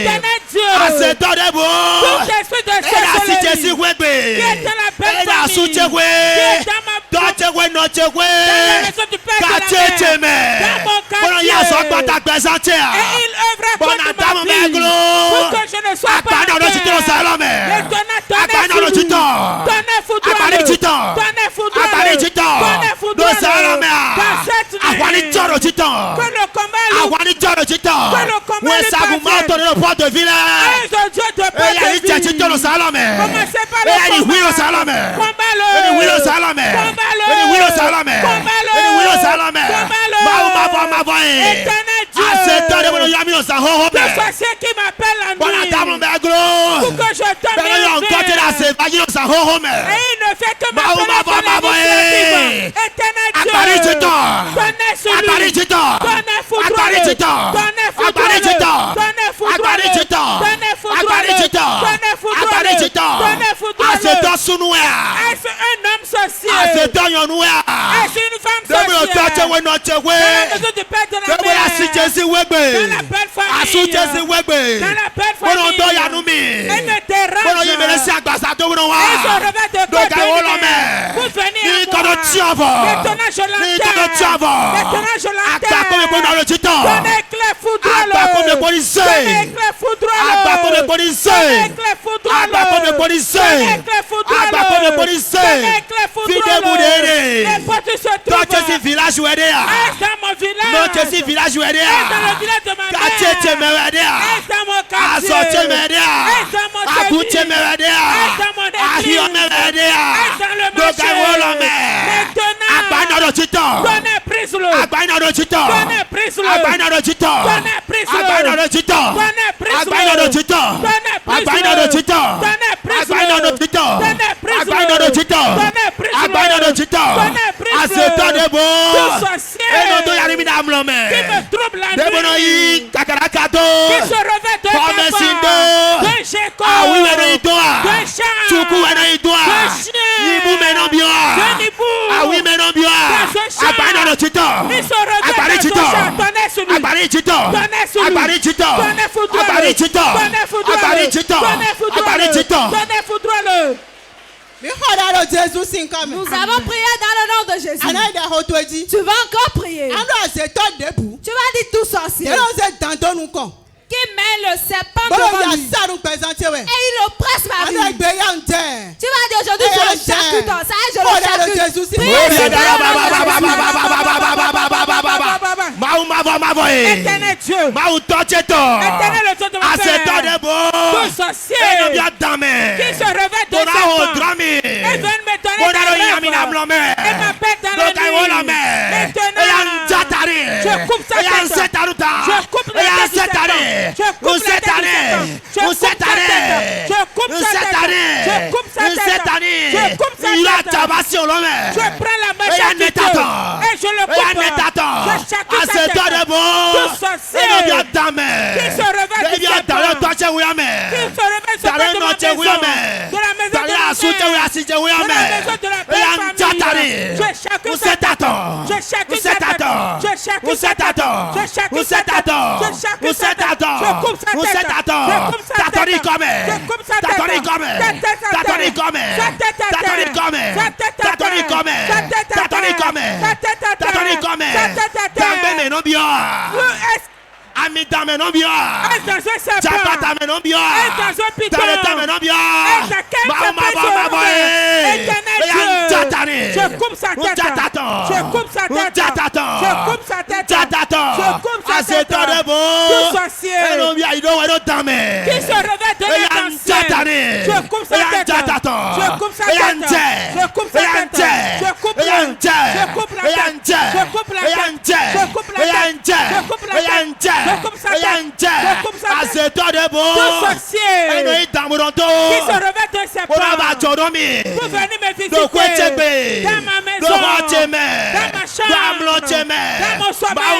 Éternel Dieu. Tout esprit de sorcellerie qui est dans la belle famille, qui est dans ma dans la maison du Père de la mère, dans mon quartier. Et il œuvre contre ma vie pour que je ne sois pas en terre. L'éternel donnez foudroie-le. Donnez foudroie-le. Donnez foudroie-le. Dans cette nuit, que le combat lui que le combat lui parvienne. Un Dieu de paix de vie. Commencez par le combat. Combat-le. Éternel Dieu. Que sorcier qui m'appelle la nuit pour que je donne et il ne fait que m'appeler. Éternel Dieu. Donnez celui. Donnez foudroie-le. Donnez foudroie-le. Donnez foudroie-le. Donnez foudroie-le. Donnez foudroie-le. Donnez foudroie-le. Est-ce un homme sorcier? Est-ce une femme sorcière? Dans la maison du Père de la mère. Dans la belle famille. Dans la belle famille. Elle me dérange. Elle se revêt de côté pour venir à moi. Maintenant je l'enterre. Maintenant je l'enterre. Donnez éclair foudroie-le. Donnez éclair foudroie-le. Donnez éclair foudroie-le. Donnez éclair foudroie-le. Donnez éclaire foudroie-le. Les portes se trouvent. Est dans mon village. Est dans le village de ma mère. Est dans mon quartier. Est dans mon service. Est dans mon église. Est dans le marché. Maintenant, donnez prise-le. Donnez prise-le. Donnez prise-le. Donnez prise-le. Donnez prise-le. Donnez prise-le. Tout sorcier qui me trouble la nuit, qui se revêt de Gabon, de Jéco, de Cham, de chien, de Nibou, il se revêt de Gosha. Donnez celui. Donnez celui. Donnez foudroie-le. Donnez foudroie-le. Donnez foudroie-le. Donnez foudroie-le. Nous avons prié dans le nom de Jésus. Tu vas encore prier. Tu vas dire tout sorcier qui met le serpent devant lui et il oppresse ma vie. Tu vas dire aujourd'hui je le charcute. Ça je le charcute. Éternel Dieu. Éternel le Dieu de ma Père. Tout sorcier qui se revêt de serpent et vient me donner des rêves et m'appelle dans la nuit. Maintenant, je coupe sa tête. Je coupe la tête du serpent. Je coupe la tête du serpent. Je coupe sa tête. Je coupe sa tête. Je coupe cette année, je coupe sa il y a tête. tabassi au l'homme. Je prends la Et machette un du Dieu étatant. et je le coupe. Je chacune À sa cette tête. heure de Tout bon. sorcier Et bien ta mère. qui se réveille Et du bien serpent. ta mère, toi tu es où ya Qui mère. se réveille sur T'as de le ma nom, tu es où ya maison. mère. De la maison T'as de la ma soute où ya si tu es où ya de la mère. maison de la Et belle un famille. tatari. Je chacune Où sa c'est tête. attends. Je chacune Où sa c'est tête. attends. Je chacune Où sa c'est tête. attends. Je chacune Où sa c'est tête. attends. Je chacune Où sa c'est tête. attends. Je coupe sa Où tête. c'est attends. Je coupe sa T'as ton tête. icôme. Je coupe sa T'as tête. ton icôme. Ta tête à T'as ton terre. icôme. Ta tête à T'as ton terre. icôme. Ta tête à T'as ton terre. icôme. Ta tête à T'as ton terre. icôme. Ta tête à T'as ton terre. icôme. Ta tête à terre. Dambe me non bien. Est-ce Ami dame non bien. dans un serpent? Chapata me non bien. Est dans un piton? T'as me non bien. Est à quel Éternel Dieu, je coupe sa tête. Je coupe sa tête. Je coupe sa tête. Je coupe sa tête. Tout sorcier qui se réveille de l'éternel. Je coupe sa tête. Je coupe sa tête. Je coupe sa tête. Je coupe la tête. Je coupe la tête. Je coupe la tête. Je coupe la tête. Je coupe la tête. Je coupe sa tête. Je coupe sa tête. Tout sorcier qui se réveille de ses pas pour venir me visiter dans ma maison, dans ma chambre, dans mon sommeil.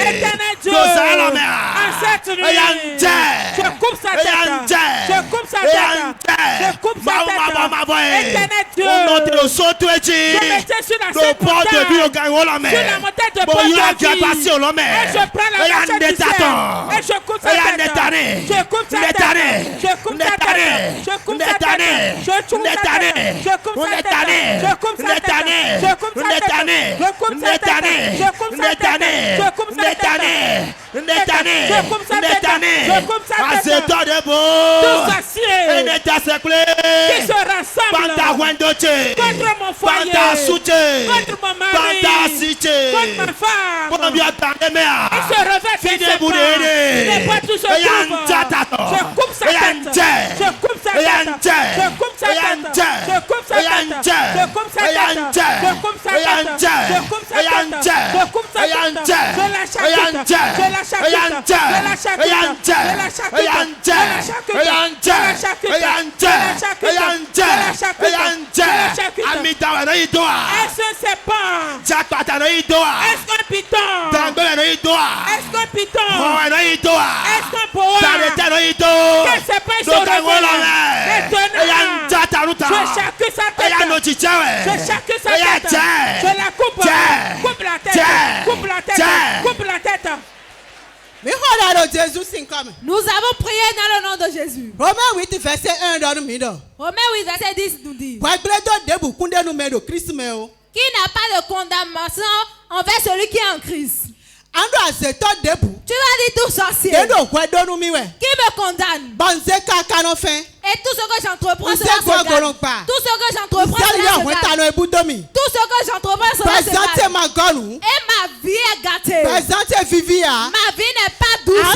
Éternel Dieu, en cette nuit, je coupe sa tête. Je coupe sa tête. Je coupe sa tête. Éternel Dieu, je mettais sur la scène montagne, sur la montagne de Port de vie, et je prends la machette du ciel, et je coupe sa tête. Je coupe sa tête. Je coupe sa tête. Je coupe sa tête. Je coupe sa tête. Je coupe sa tête. Je coupe sa tête. Je coupe sa tête. Je coupe sa tête. Je coupe sa tête. Je coupe sa tête. Je coupe sa tête. Je coupe sa tête. Tout sorcier qui se rassemble contre mon foyer, contre mon mari, contre ma femme, il se réveille de ses pas. Il n'est pas tout se trouve. Je coupe sa tête. Je coupe sa tête. Je coupe sa tête. Je coupe sa tête. Je coupe sa tête. Je coupe sa tête. Je coupe sa tête. Je coupe sa tête. Je la chacune. Je la chacune. Je la chacune. Je la chacune. Je la chacune. Je la chacune. Je la chacune. Je la chacune. Je la chacune. Est-ce un serpent? Est-ce qu'un python? Est-ce qu'un python? Est-ce qu'un boa? Quel serpent se réveille? Étonnant. Je chacune sa tête. Je chacune sa tête. Je la coupe. Coupe la tête. Coupe la tête. Coupe la tête. Nous avons prié dans le nom de Jésus. Romains 8, verset 1 dans le milieu. Romains 8, verset 10 nous dit qui n'a pas de condamnation envers celui qui est en Christ. Tu vas dire tout sorcier qui me condamne. Et tout ce que j'entreprends sera fatal. Tout ce que j'entreprends sera fatal. Tout ce que j'entreprends sera fatal. Et ma vie est gâtée. Ma vie n'est pas douce.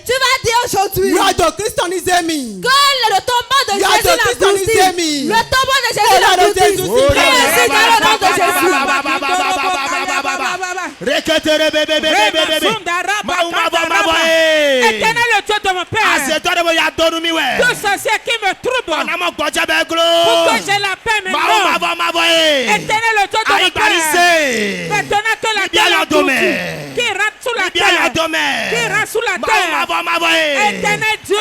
Tu vas dire aujourd'hui que le tombeau de Jésus l'engloutit. Le tombeau de Jésus l'engloutit. Prie ainsi dans le nom de Jésus. Éternel le Dieu de mon Père, tout sorcier qui me trouble, pourquoi j'ai la paix maintenant? Éternel le Dieu de mon Père, maintenant que la terre engloutit, qui rentre sous la terre, qui rentre sous la terre. Éternel Dieu,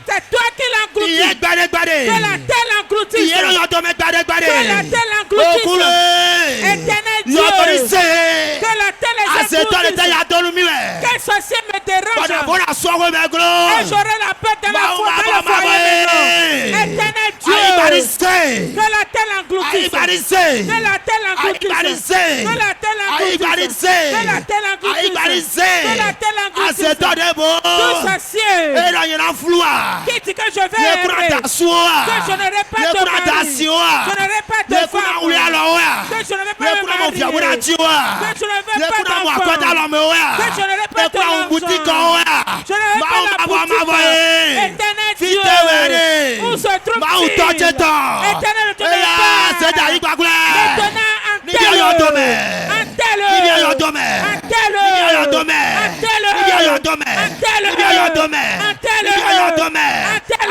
c'est toi qui l'engloutis, que la terre l'engloutisse, que la terre l'engloutisse. Éternel Dieu, que la terre les engloutisse. Quel sorcier me dérange, et j'aurai la paix dans la foi, dans le foyer maintenant. Éternel Dieu, que la terre l'engloutisse, que la terre l'engloutisse, que la terre l'engloutisse, que la terre l'engloutisse, que la terre l'engloutisse. Tout sorcier qui dit que je vais errer, que je n'aurai pas de mari, je n'aurai pas de femme, que je n'aurai pas de mari, que je n'aurai pas d'enfant, que je n'aurai pas d'argent, je n'aurai pas la boutique. Éternel Dieu, où se trouve-t-il? Éternel Dieu,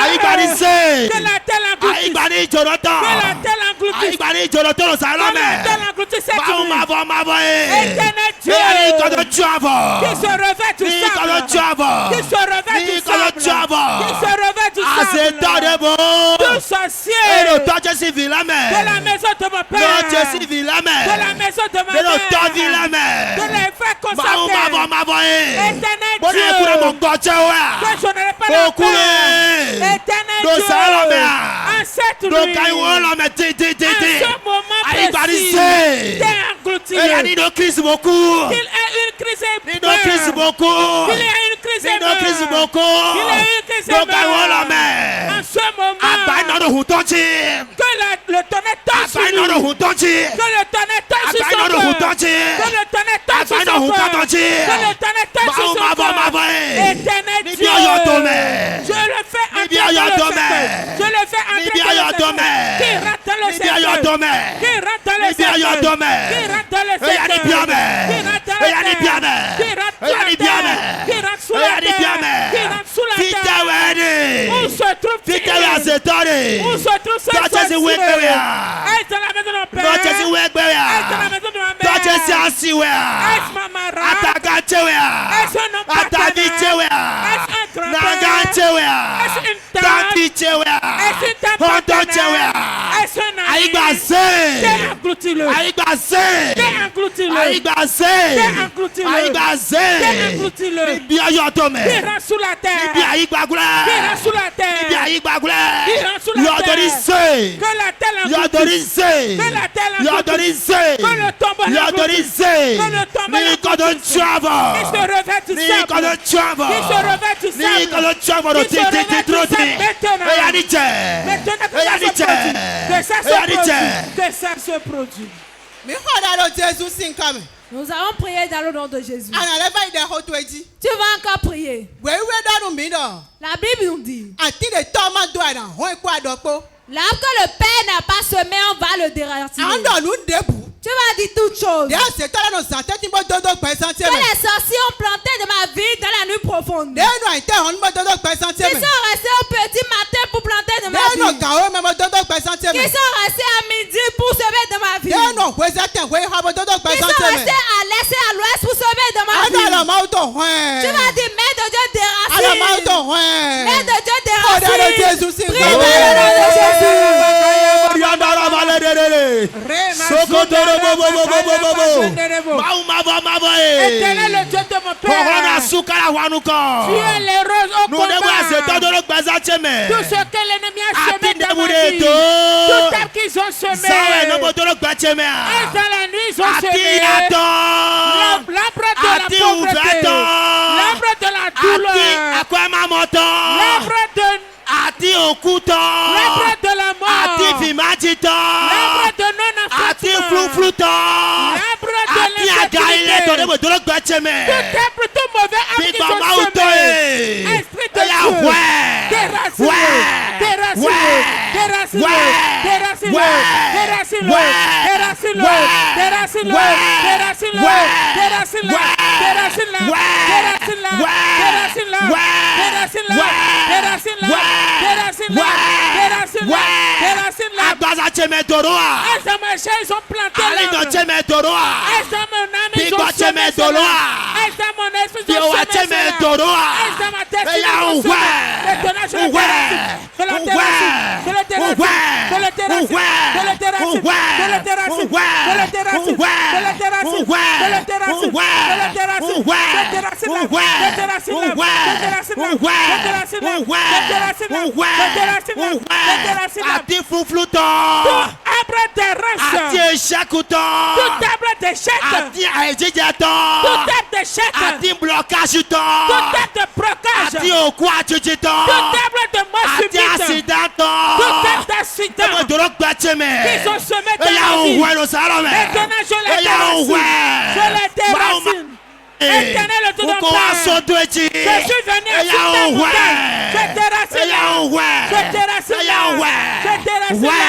Aïgbanisé. Que la terre l'engloutisse. Aïgbani Jonathan. Que la terre l'engloutisse. Aïgbani Jonathan le Que la Salomé. terre l'engloutisse cette Baou nuit. mavo. Éternel Dieu. Et quand tu avons. Qui se revêt du Ni quand sable. tu avons. Qui se revêt du Ni quand tu sable. avons. Qui se revêt du À ce temps sable. de bon. Tout sorcier. Et le temps je suis la De la mère. maison de mon Non, père. je suis la De la mère. maison de ma Mais le temps mère. vit la De mère. les faire Baou consacrer. mavo. Éternel Bon, Dieu. écoutez mon coach, Que je n'aurai pas la beaucoup peur. Éternel Nos Dieu. Salomé. En cette Donc, nuit. quand on l'a mis, En ce moment précis. Aïgbanisé. T'es englouti. Et il y a une crise beaucoup. Qu'il ait une crise et Une crise beaucoup. Qu'il ait une crise et Une crise beaucoup. Qu'il ait une crise et Donc, quand on l'a En mis. ce moment. Abaye dans le houtonchi. Que le tonnerre tombe sur Abaye lui. dans le houtonchi. Que le tonnerre tombe sur Abaye son dans le corps. houtonchi. Que le tonnerre tombe sur Abaye dans son le corps. houtonchi. Que le tonnerre tombe sur son corps. Éternel Ni Dieu. bien y tombe. Je le fais Ni entrer bien dans y le tombe. cercueil. Je le fais Ni entrer bien dans y le tombe. cercueil. Qui rentre dans le Ni bien y cercueil. tombe. Qui rentre dans le Ni bien y cercueil. tombe. Qui rentre dans le Et y a des cercueil. bien Qui rentre dans Et y a des bien la terre. Qui rentre Et y a sous la des bien terre. Qui rentre sous Et y la a des bien terre. Qui rentre sous la Fita terre. wedi. Où se trouve Fita ya setore. Où se trouve ce Toi, tu es sorcier? Wekberia. Est dans la maison de mon père. Non, tu es Est dans la Wekberia. maison de ma mère. Toi, tu es Asiwea. Est ma mara. Atagachewea. Est un homme partenaire. Atavichewea. Est un grand-père. Nangachewea. Est une tante. Tantichewea. Est une tante Hontochewea. partenaire. Est un ami. Aïgbase. T'es englouti-le. Aïgbase. T'es englouti-le. Aïgbase. T'es englouti-le. Aïgbase. T'es englouti-le. Bien yotome. Qui rentre sous la terre. Bien aïgbagula. Qui rentre sous la terre. Bien aïgbagula. Qui rentre sous la Yodorise. Que la terre l'engloutisse. Yodorise. Que la terre l'engloutisse. Yodorise. Que le tombeau l'engloutisse. Yodorise. Que le tombeau Ni kodo l'engloutisse. chavo. Qui se revêt du Ni sable. kodo chavo. Qui se revêt du Ni sable. kodo chavo do Qui se revêt du troti. sable maintenant. Et yaniche. Maintenant que Et ça se yaniche. produit. Que ça Et se yaniche. produit. Que ça se produit. Mi xɔ ɖe ɖo Jésus si nkame. Nous allons prier dans le nom de Jésus. Ana le va yi ɖe xɔ to edzi. Tu vas encore prier. Wèwúwe ɖɔnu mi ɖɔ. La Bible nous dit, Àti ɖe tɔ ma do àná hɔn ekó àdɔkpo. là que le Père n'a pas semé, on va le déraciner. À ń dọ̀nù débù. Tu vas dire toutes choses. Dè ṣètò lẹ́nu sàtẹ́ tí mo dodo gbẹ santé Que mẹ́. les sorciers ont planté de ma vie dans la nuit profonde. Dè nù àyìntẹ́ hàn mo dodo gbẹ santé Qui mẹ́. sont restés au petit matin pour planter de ma Dè nù vie. kàwé mẹ́ mo dodo gbẹ santé Qui mẹ́. sont restés à midi pour semer de ma vie. Dè nù wẹ́sẹ̀ tẹ̀ wẹ́ ha mo dodo gbẹ Qui sont santé mẹ́. restés à l'est et à l'ouest pour semer de ma Àná vie. àlọ́ máa tó Tu hàn. vas dire, Mère de Dieu Àlọ́ máa tó déracine. Mère hàn. de Dieu Ọ̀dà ló déracine. Jésus sí Prie dans le nom de Jésus. Yandara valedere. Sokotoro bobo. Baou mavo. Éternel le Dieu de mon Corona père. sukara wanuko. Tu es les roses au Nous devons accepter combat. de l'obéissance. Tout ce que l'ennemi a semé Atinde dans ma bude vie. to. Tout ce qu'ils ont semé. Sawe no botoro gbacheme. Et dans la nuit, ils ont Ati semé. ato. L'arbre de la Ati pauvreté. uveto. L'arbre de la Ati douleur. akwema moto. L'arbre de Ati okuto. l'arbre de la mort. Ati fimajito. L'arbre de Ati non-affrontement. flufluto. L'arbre de Ati agaile to l'insécurité. de botoro gbacheme. Tout arbre, tout mauvais arbre Big qu'ils Mama ont Auto. semé. Esprit de Eya Dieu. ouais. Déracinez-le. Ouais. Déracinez-le. Ouais. Déracinez-le. Ouais. Déracinez-le. Ouais. Déracinez-le. Ouais. Déracinez-le. Ouais. Déracinez-le. Ouais. Déracinez-le. Ouais. Déracinez-le. Ouais. Déracinez-le. Ouais. Déracinez-le. Ouais. Déracinez-le. Ouais. Déracinez-le. Ouais. Déracinez-le. Ouais. Déracinez-le. Ouais. Déracinez-le. Ouais. Déracinez-le. Agbaza cheme toroa. Est dans ma chair, ils ont planté Ali no l'arbre. cheme toroa. Est dans mon âme, ils Big ont Boy semé cheme cela. toroa. Est dans mon esprit, ils Yo ont wa semé cheme cela. toroa. Est dans ma tête, ils Eya ont semé. uwe. Maintenant, je le Uwe. terrasse. Je le Uwe. terrasse. Je le terrasse. Uwe. Je le terrasse. Uwe. Je le terrasse. Uwe. Je le terrasse. Uwe. Je le terrasse. Uwe. Je le terrasse. Uwe. Je le terrasse. Uwe. Je le terrasse. Uwe. Je terrasse là. Uwe. Je terrasse là. Uwe. Je terrasse là. Uwe. Je terrasse là. Uwe. Je terrasse là. Uwe. Je terrasse là. Uwe. Je terrasse là. Ati flufluto. Tout arbre terrasse. Ati eshakuto. Tout arbre d'échec. Ati aejijato. Tout arbre d'échec. Ati blocage to. Tout arbre de procage. Ati okwu achijito. Tout arbre de mort Ati subite. accident. Tout arbre d'accident. Ebe doro gbacheme. Qu'ils ont semé dans Eya la vie. uwe no salome. Maintenant, je les Eya uwe. déracine. Je les déracine. Éternel le Tout-Puissant. Uko asoto echi. Je suis venu à Eya cette uwe. montagne. Je déracine. Eya uwe. Je déracine. Eya uwe. Je déracine. Ouais.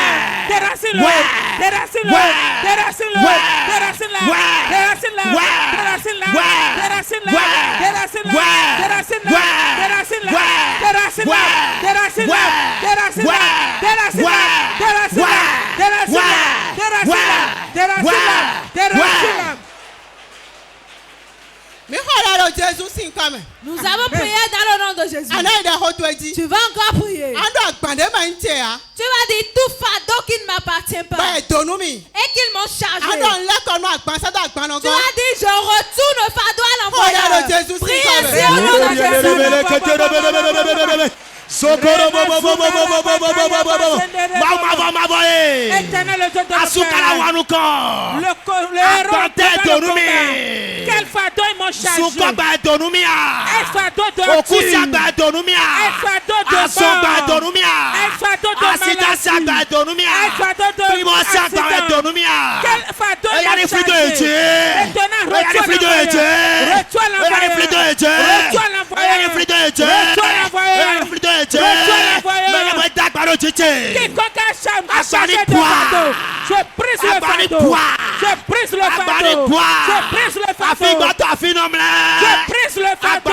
Déracine. Ouais. Déracine. Ouais. Déracine. Ouais. Déracine. Ouais. Déracine. Ouais. Déracine. Ouais. Déracine. Ouais. Déracine. Ouais. Déracine. Nous avons prié dans le nom de Jésus. Tu vas encore prier. Tu vas dire tout fardeau qui ne m'appartient pas et qu'ils m'ont chargé. Tu vas dire je retourne le fardeau à l'envoyeur. Prie ainsi au nom de Jésus. Sokoro Asukala Wanuko. Quel fardeau ils m'ont chargé. Je prise le fardeau. Je prise le fardeau. Je prise le fardeau. Je prise le fardeau.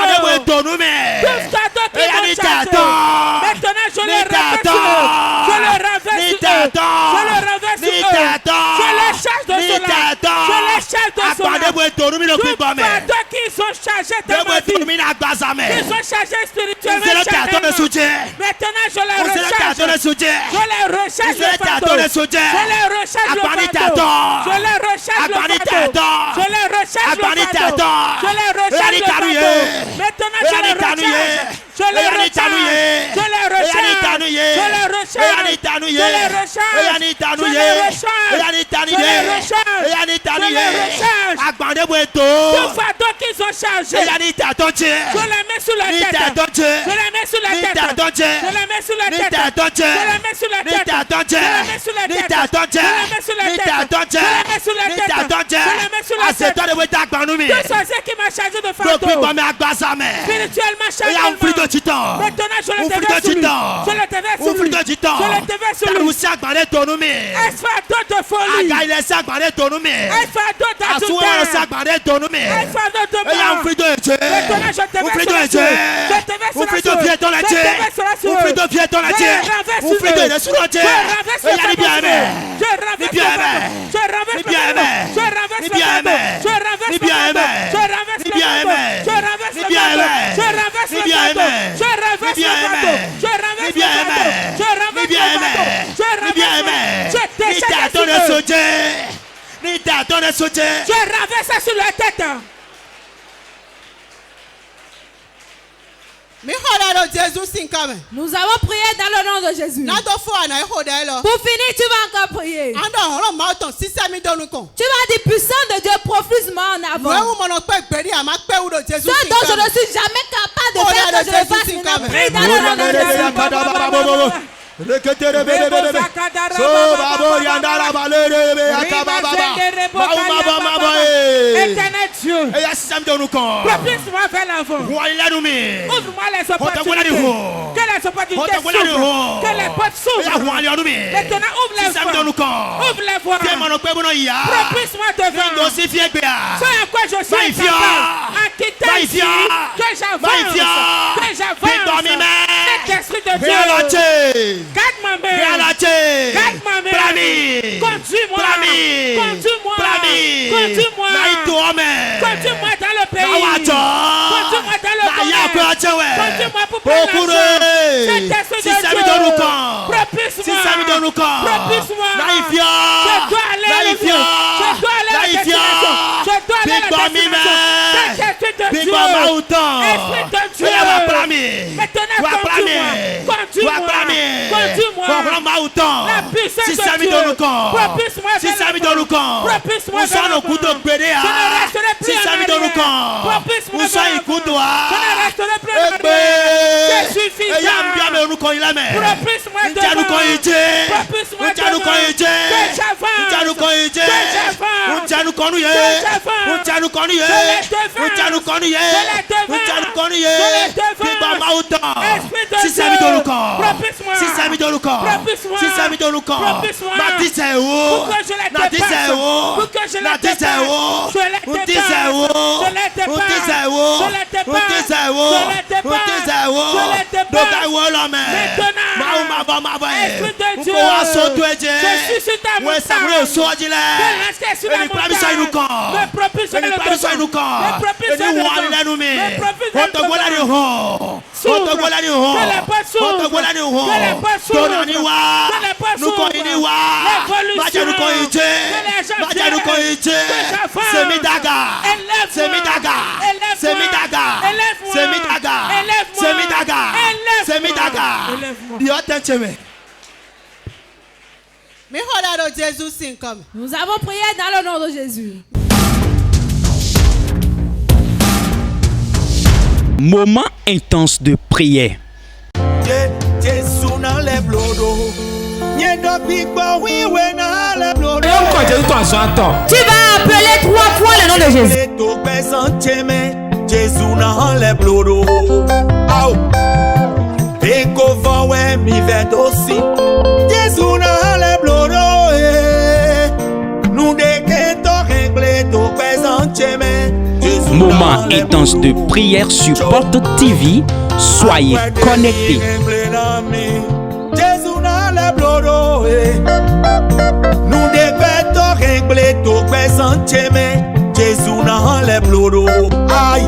Tout fardeau qui m'ont chargé. Maintenant je le renverse. Je le renverse. Je le renverse. Je les charge de cela. Je les charge de cela. Tout fardeau qui sont chargés de ma vie. Ils sont chargés spirituellement. Maintenant je les recharge. Je les recharge le fardeau. Je les recharge le fardeau. Je les recharge le fardeau. Je les recharge le fardeau. Je les recharge le fardeau. Maintenant je les recharge. Je les recharge. Je les recharge. Je les recharge. Je les recharge. Je les recharge. Je les recharge. Tout fardeau qu'ils ont chargé. Je les mets sous la tête. Je les mets sous la tête. Je les mets sous la tête. Je les mets sous la tête. Je les mets sous la tête. Je les mets sous la tête. Je les mets sous la tête. Je les mets sous la tête. Tout sorcier qui m'a chargé de fardeau. Spirituellement chargé. Maintenant je le déverse sur lui. Je le déverse sur lui. Je le déverse sur lui. Fardeau de folie. Fardeau d'adultère. Fardeau de mort. Maintenant je déverse sur la suite. Je déverse sur la suite. Je déverse sur la suite. Je renverse sur lui. Je renverse sur le je renverse sur la tête. Nous avons prié dans le nom de Jésus. Pour finir, tu vas encore prier. Tu vas dire puissant de Dieu, propulse-moi en avant. Ce dont je ne suis jamais capable de faire, que je le fasse maintenant. Prie dans le nom de Jésus. Éternel Dieu, propulse-moi vers l'avant. Ouvre-moi les opportunités. Que les opportunités s'ouvrent. Que les portes s'ouvrent. Maintenant ouvre les voies. Ouvre les voies. Propulse-moi devant. Ce à quoi je suis incapable. En quittant ici, que j'avance. Que j'avance. Cet esprit de Dieu. Garde ma main. Garde ma main. Conduis-moi. Conduis-moi. Conduis-moi. Conduis-moi dans le pays. Conduis-moi dans le commerce. Conduis-moi pour prendre l'argent. Cet esprit de Dieu. Propulse-moi. Propulse-moi. Je dois aller à la destination. Je dois aller à la destination. Cet esprit de Dieu. Esprit de Dieu. Maintenant conduis-moi. Conduis-moi. La puissance de Dieu. Propulse-moi vers le fond. Propulse-moi vers le fond. Je ne resterai plus en arrière. Propulse-moi vers le fond. Je ne resterai plus en arrière. C'est suffisant. Propulse-moi devant. Propulse-moi devant. Que j'avance. Que j'avance. Nous avons prié dans le nom de Jésus. Moment intense de prière. Tu vas appeler 3 fois le nom de Jésus. Moment intense de prière sur Porte TV. Soyez connectés. Nous devons régler tout Jésus dans les blodos. Aïe.